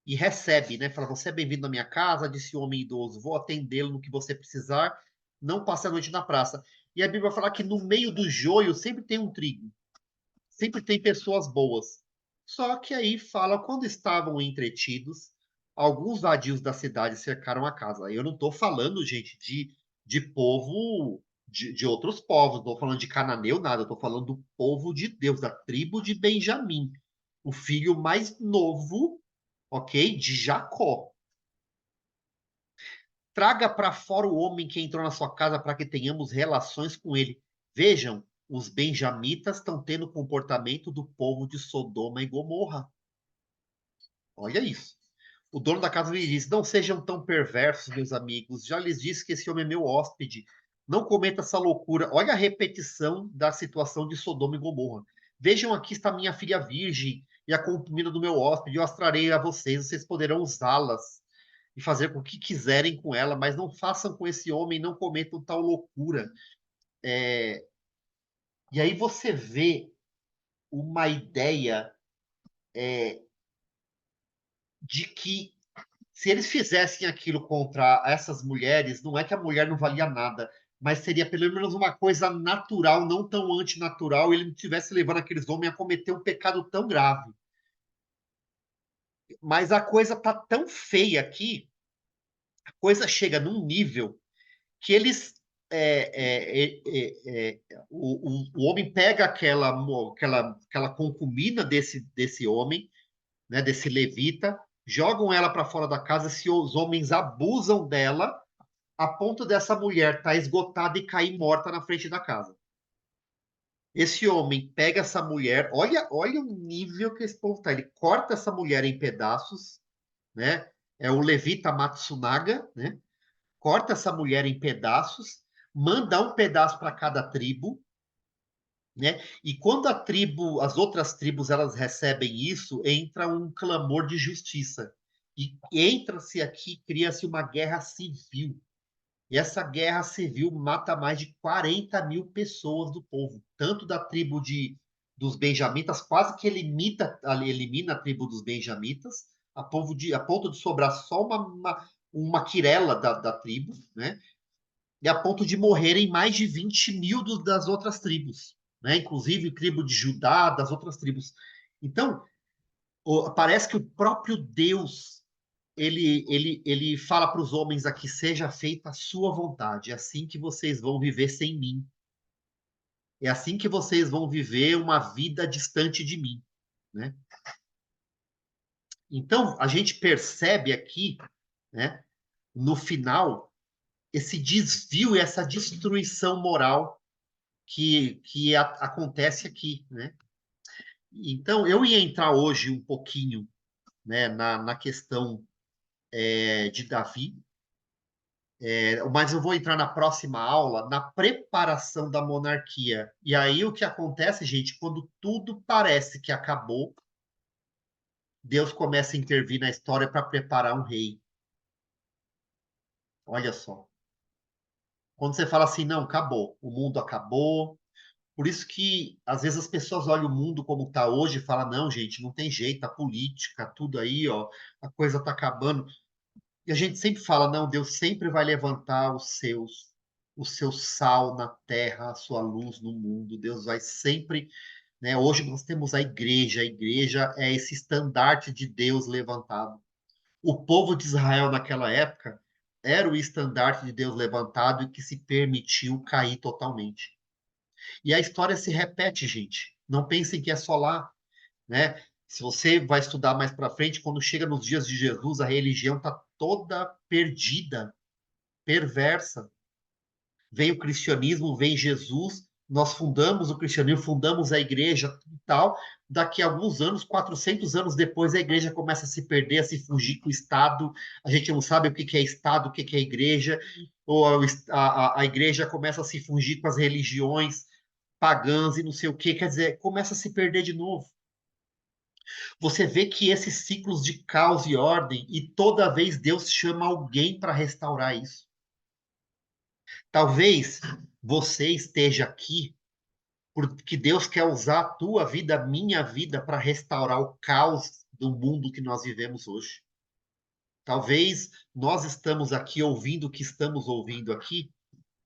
e recebe, né? Fala, você é bem-vindo na minha casa, disse o homem idoso, vou atendê-lo no que você precisar, não passe a noite na praça. E a Bíblia fala que no meio do joio sempre tem um trigo, sempre tem pessoas boas. Só que aí fala, quando estavam entretidos, alguns vadios da cidade cercaram a casa. Eu não estou falando, gente, de povo, de outros povos, não estou falando de cananeu, nada, eu estou falando do povo de Deus, da tribo de Benjamim, o filho mais novo, ok, de Jacó. Traga para fora o homem que entrou na sua casa para que tenhamos relações com ele. Vejam, os benjamitas estão tendo o comportamento do povo de Sodoma e Gomorra. Olha isso. O dono da casa lhe disse: não sejam tão perversos, meus amigos. Já lhes disse que esse homem é meu hóspede. Não cometa essa loucura. Olha a repetição da situação de Sodoma e Gomorra. Vejam, aqui está minha filha virgem e a concubina do meu hóspede. Eu as trarei a vocês. Vocês poderão usá-las e fazer o que quiserem com ela, mas não façam com esse homem, não cometam tal loucura. E aí você vê uma ideia de que se eles fizessem aquilo contra essas mulheres, não é que a mulher não valia nada, mas seria pelo menos uma coisa natural, não tão antinatural, e ele não estivesse levando aqueles homens a cometer um pecado tão grave. Mas a coisa tá tão feia aqui, a coisa chega num nível que eles. O homem pega aquela concubina desse homem, né, desse levita, jogam ela para fora da casa. Se os homens abusam dela, a ponto dessa mulher estar esgotada e cair morta na frente da casa. Esse homem pega essa mulher, olha o nível que esse povo está. Ele corta essa mulher em pedaços, né? É o levita Matsunaga, né? Corta essa mulher em pedaços, manda um pedaço para cada tribo, né? E quando as outras tribos, elas recebem isso, entra um clamor de justiça. E entra-se aqui, cria-se uma guerra civil. E essa guerra civil mata mais de 40 mil pessoas do povo, tanto da tribo dos benjamitas, quase que elimina a tribo dos benjamitas, a ponto de sobrar só uma quirela da tribo, né? E a ponto de morrerem mais de 20 mil das outras tribos, né? Inclusive tribo de Judá, das outras tribos. Então, parece que o próprio Deus ele fala para os homens aqui: seja feita a sua vontade, é assim que vocês vão viver sem mim. É assim que vocês vão viver uma vida distante de mim, né? Então, a gente percebe aqui, né, no final, esse desvio, essa destruição moral que acontece aqui, né? Então, eu ia entrar hoje um pouquinho, né, na questão de Davi, mas eu vou entrar na próxima aula na preparação da monarquia. E aí o que acontece, gente, quando tudo parece que acabou, Deus começa a intervir na história para preparar um rei. Olha só. Quando você fala assim, não, acabou, o mundo acabou, Por isso que, às vezes, as pessoas olham o mundo como está hoje e falam, não, gente, não tem jeito, a política, tudo aí, ó, a coisa está acabando. E a gente sempre fala, não, Deus sempre vai levantar o seu sal na terra, a sua luz no mundo. Deus vai sempre, né? Hoje nós temos a igreja é esse estandarte de Deus levantado. O povo de Israel naquela época era o estandarte de Deus levantado e que se permitiu cair totalmente. E a história se repete, gente. Não pensem que é só lá, né? Se você vai estudar mais para frente, quando chega nos dias de Jesus, a religião está toda perdida, perversa. Vem o cristianismo, vem Jesus, nós fundamos o cristianismo, fundamos a igreja e tal. Daqui a alguns anos, 400 anos depois, a igreja começa a se perder, a se fugir com o Estado. A gente não sabe o que é Estado, o que é igreja, ou a igreja começa a se fugir com as religiões pagãs e não sei o que. Quer dizer, começa a se perder de novo. Você vê que esses ciclos de caos e ordem, e toda vez Deus chama alguém para restaurar isso. Talvez você esteja aqui porque Deus quer usar a tua vida, a minha vida, para restaurar o caos do mundo que nós vivemos hoje. Talvez nós estamos aqui ouvindo o que estamos ouvindo aqui,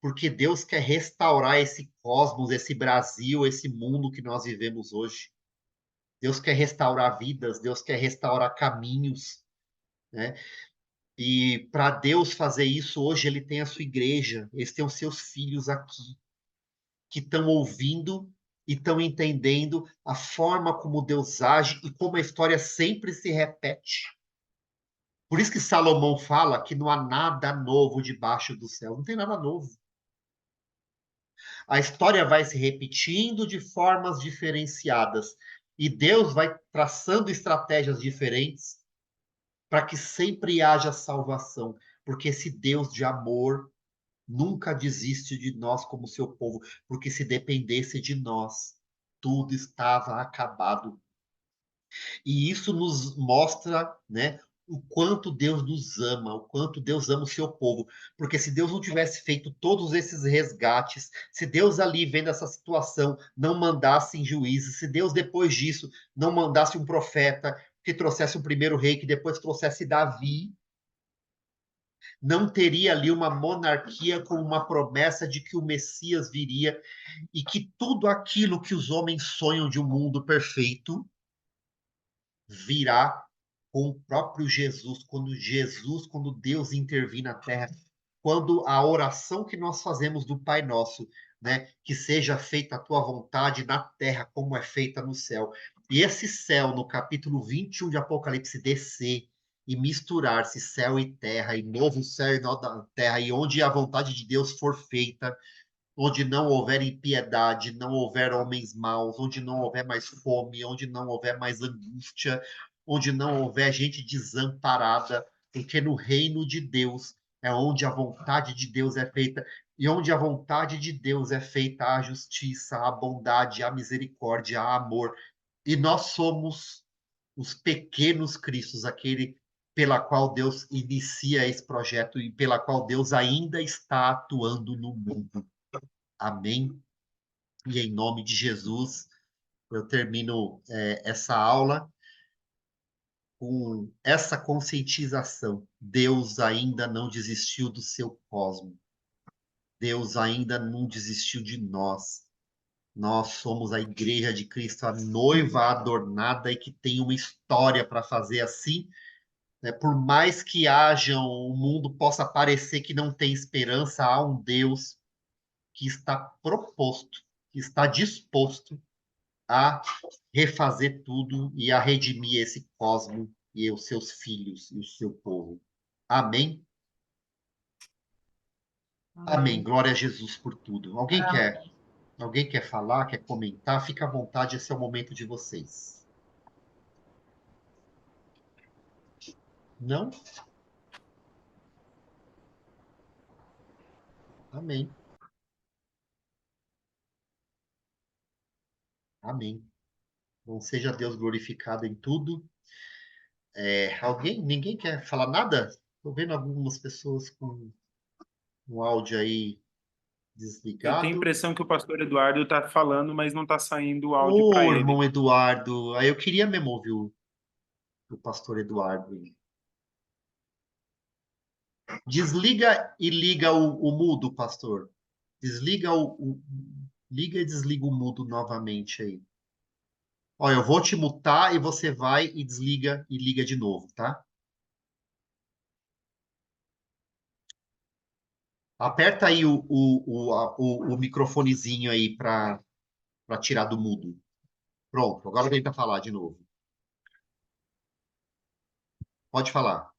porque Deus quer restaurar esse cosmos, esse Brasil, esse mundo que nós vivemos hoje. Deus quer restaurar vidas, Deus quer restaurar caminhos, né? E para Deus fazer isso, hoje ele tem a sua igreja, eles têm os seus filhos aqui, que estão ouvindo e estão entendendo a forma como Deus age e como a história sempre se repete. Por isso que Salomão fala que não há nada novo debaixo do céu, não tem nada novo. A história vai se repetindo de formas diferenciadas e Deus vai traçando estratégias diferentes para que sempre haja salvação, porque esse Deus de amor nunca desiste de nós como seu povo, porque se dependesse de nós, tudo estava acabado. E isso nos mostra, né, o quanto Deus nos ama, o quanto Deus ama o seu povo. Porque se Deus não tivesse feito todos esses resgates, se Deus ali vendo essa situação não mandasse em juízes, se Deus depois disso não mandasse um profeta que trouxesse um primeiro rei, que depois trouxesse Davi, não teria ali uma monarquia com uma promessa de que o Messias viria e que tudo aquilo que os homens sonham de um mundo perfeito virá com o próprio Jesus, quando Deus intervir na terra, quando a oração que nós fazemos do Pai Nosso, né, que seja feita a tua vontade na terra como é feita no céu. E esse céu, no capítulo 21 de Apocalipse, descer e misturar-se céu e terra, e novo céu e nova terra, e onde a vontade de Deus for feita, onde não houver impiedade, não houver homens maus, onde não houver mais fome, onde não houver mais angústia, onde não houver gente desamparada, porque no reino de Deus é onde a vontade de Deus é feita, e onde a vontade de Deus é feita a justiça, a bondade, a misericórdia, a amor. E nós somos os pequenos cristos, aquele pela qual Deus inicia esse projeto e pela qual Deus ainda está atuando no mundo. Amém. E em nome de Jesus, eu termino essa aula com essa conscientização. Deus ainda não desistiu do seu cosmo. Deus ainda não desistiu de nós. Nós somos a igreja de Cristo, a noiva adornada e que tem uma história para fazer assim, né? Por mais que haja, o mundo possa parecer que não tem esperança, há um Deus que está proposto, que está disposto a refazer tudo e a redimir esse cosmo e os seus filhos e o seu povo. Amém? Amém. Glória a Jesus por tudo. Alguém quer falar, quer comentar? Fica à vontade, esse é o momento de vocês. Não? Amém. Amém. Bom, seja Deus glorificado em tudo. Ninguém quer falar nada? Estou vendo algumas pessoas com um áudio aí Eu tenho a Desligado. impressão que o pastor Eduardo está falando, mas não está saindo o áudio Ô, para ele. irmão Eduardo, aí eu queria mesmo ouvir o pastor Eduardo. Desliga e liga o mudo, pastor. Desliga liga e desliga o mudo novamente aí. Olha, eu vou te mutar e você vai e desliga e liga de novo, tá? Aperta aí o microfonezinho aí para tirar do mudo. Pronto, agora tenta falar de novo. Pode falar.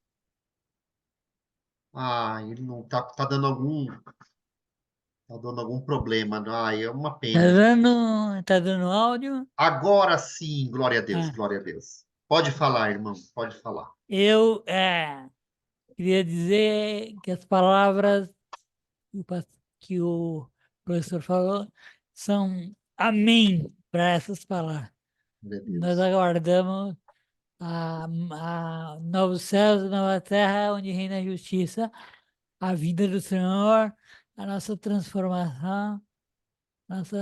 Ah, ele não tá dando algum problema. Ai, é uma Tá pena. dando áudio? Agora sim, glória a Deus, Ah, glória a Deus. Pode falar, irmão, pode falar. eu queria dizer que as palavras que o professor falou são amém para essas palavras. Glória a Nós Deus. aguardamos a novos céus e nova terra, onde reina a justiça, a vida do Senhor, a nossa transformação, nossa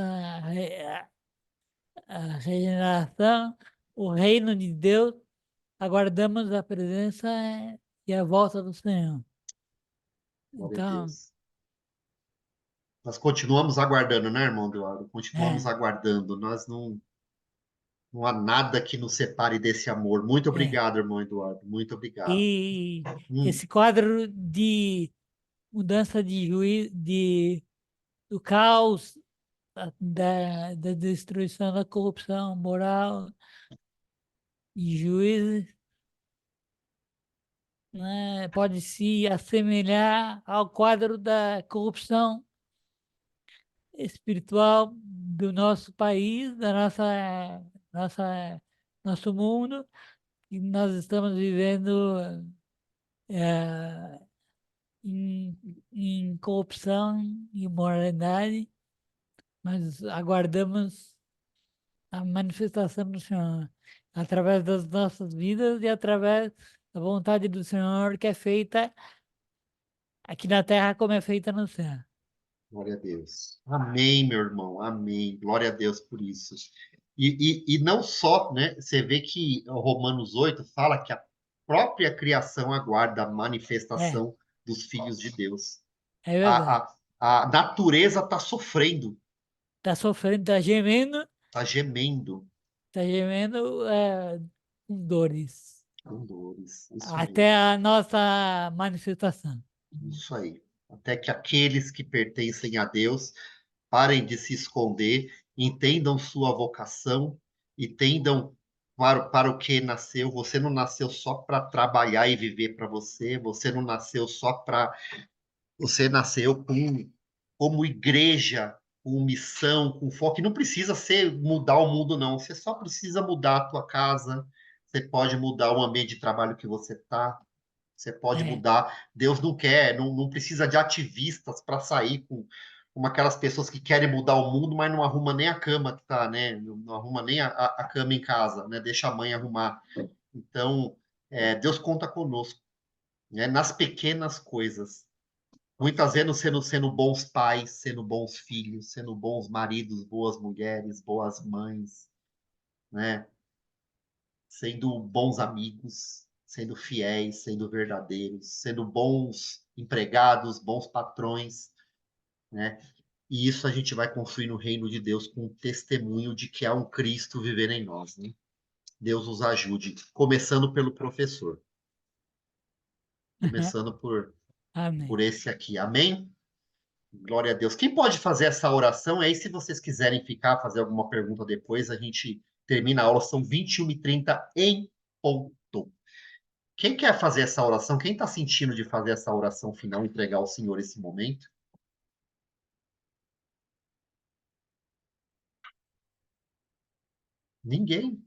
a regeneração, o reino de Deus. Aguardamos a presença e a volta do Senhor. Glória a Então, Deus. Nós continuamos aguardando, né, irmão Eduardo? Continuamos é, aguardando. Não há nada que nos separe desse amor. Muito é. obrigado, irmão Eduardo. Muito obrigado. E Hum, esse quadro de mudança de do caos, da destruição da corrupção moral e juízes, né, pode se assemelhar ao quadro da corrupção espiritual do nosso país, da nosso mundo, e nós estamos vivendo eh, em corrupção e imoralidade, mas aguardamos a manifestação do Senhor através das nossas vidas e através da vontade do Senhor que é feita aqui na terra como é feita no céu. glória a Deus. Amém, meu irmão. Amém. Glória a Deus por isso. E não só, né? Você vê que o Romanos 8 fala que a própria criação aguarda a É, manifestação dos filhos de Deus. é verdade. A natureza está sofrendo, Está sofrendo, está gemendo está gemendo com dores, com dores. Isso até mesmo. a nossa manifestação. Isso aí. Até que aqueles que pertencem a Deus parem de se esconder, entendam sua vocação e tendam para o que nasceu. Você não nasceu só para trabalhar e viver para você, você não nasceu só para. Você nasceu como igreja, com missão, com foco. E não precisa ser mudar o mundo, não. Você só precisa mudar a tua casa. Você pode mudar o ambiente de trabalho que você está. Você pode É, mudar. Deus não quer, não precisa de ativistas para sair com aquelas pessoas que querem mudar o mundo, mas não arruma nem a cama que tá, né? Não arruma nem a cama em casa, né? Deixa a mãe arrumar. Então, Deus conta conosco, né? Nas pequenas coisas. Muitas vezes sendo bons pais, sendo bons filhos, sendo bons maridos, boas mulheres, boas mães, né? Sendo bons amigos, sendo fiéis, sendo verdadeiros, sendo bons empregados, bons patrões, né? E isso a gente vai construir no reino de Deus com o testemunho de que há um Cristo vivendo em nós, né? Deus nos ajude, começando pelo professor, começando amém. por esse aqui. Amém? Glória a Deus. Quem pode fazer essa oração? Aí, se vocês quiserem ficar, fazer alguma pergunta depois, a gente termina a aula. São 21h30 em ponto. Quem quer fazer essa oração? Quem está sentindo de fazer essa oração final, entregar ao Senhor esse momento? Ninguém.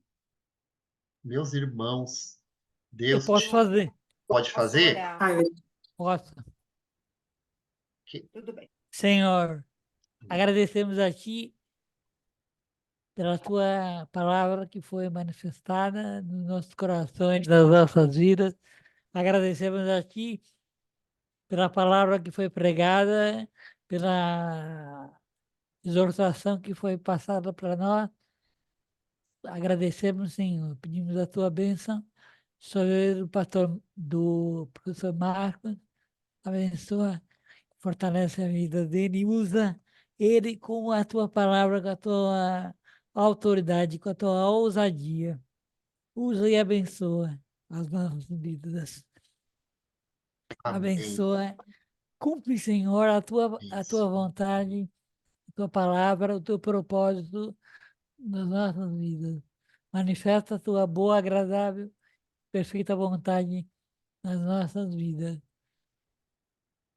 Meus irmãos, Eu Deus posso fazer, pode Posso fazer? orar? posso. Tudo bem. Senhor, agradecemos a Ti pela Tua palavra que foi manifestada nos nossos corações, nas nossas vidas. Agradecemos a Ti pela palavra que foi pregada pela exortação que foi passada para nós. Agradecemos, Senhor, pedimos a tua bênção sobre o pastor do professor Marcos, abençoa, fortalece a vida dele e usa ele com a tua palavra, com a tua autoridade, com a tua ousadia. Usa e abençoa as nossas vidas. Amém. Abençoa, cumpre, Senhor, a tua Isso. vontade, a tua palavra, o teu propósito nas nossas vidas. Manifesta a tua boa, agradável, perfeita vontade nas nossas vidas.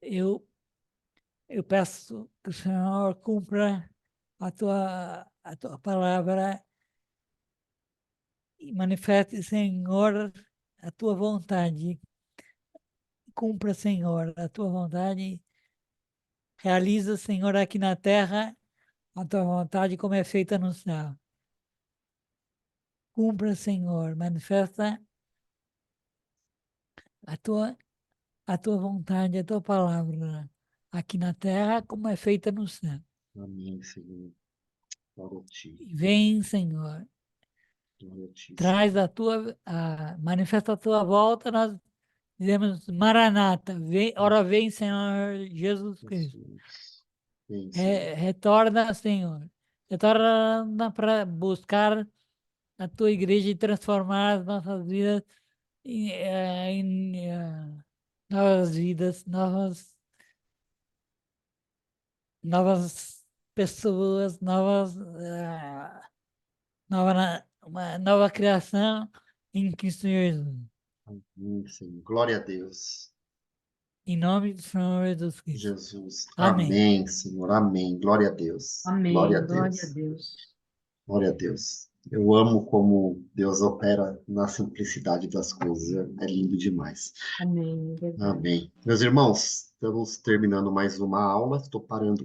Eu peço que o Senhor cumpra a tua palavra e manifeste, Senhor, a tua vontade. Cumpra, Senhor, a tua vontade. Realiza, Senhor, aqui na terra a tua vontade como é feita no céu. Cumpra, Senhor, manifesta a tua vontade, a tua palavra aqui na terra como é feita no céu. Amém, Senhor. Glória a ti. E vem, Senhor, Glória a ti. traz manifesta a tua volta, nós dizemos Maranata, ora vem, Senhor Jesus Cristo. Jesus. Vem, Senhor. Retorna, Senhor, retorna para buscar a tua igreja e transformar as nossas vidas em novas vidas, novas pessoas, uma nova criação em Cristo Jesus. Amém, Senhor. Glória a Deus. Em nome do Senhor Jesus Cristo. Jesus. Amém. Amém, Senhor. Amém. Glória a Deus. Amém. Glória a Glória Deus. a Deus. Glória a Deus. Eu amo como Deus opera na simplicidade das coisas. É lindo demais. Amém. Verdade. Amém. Meus irmãos, estamos terminando mais uma aula. Estou parando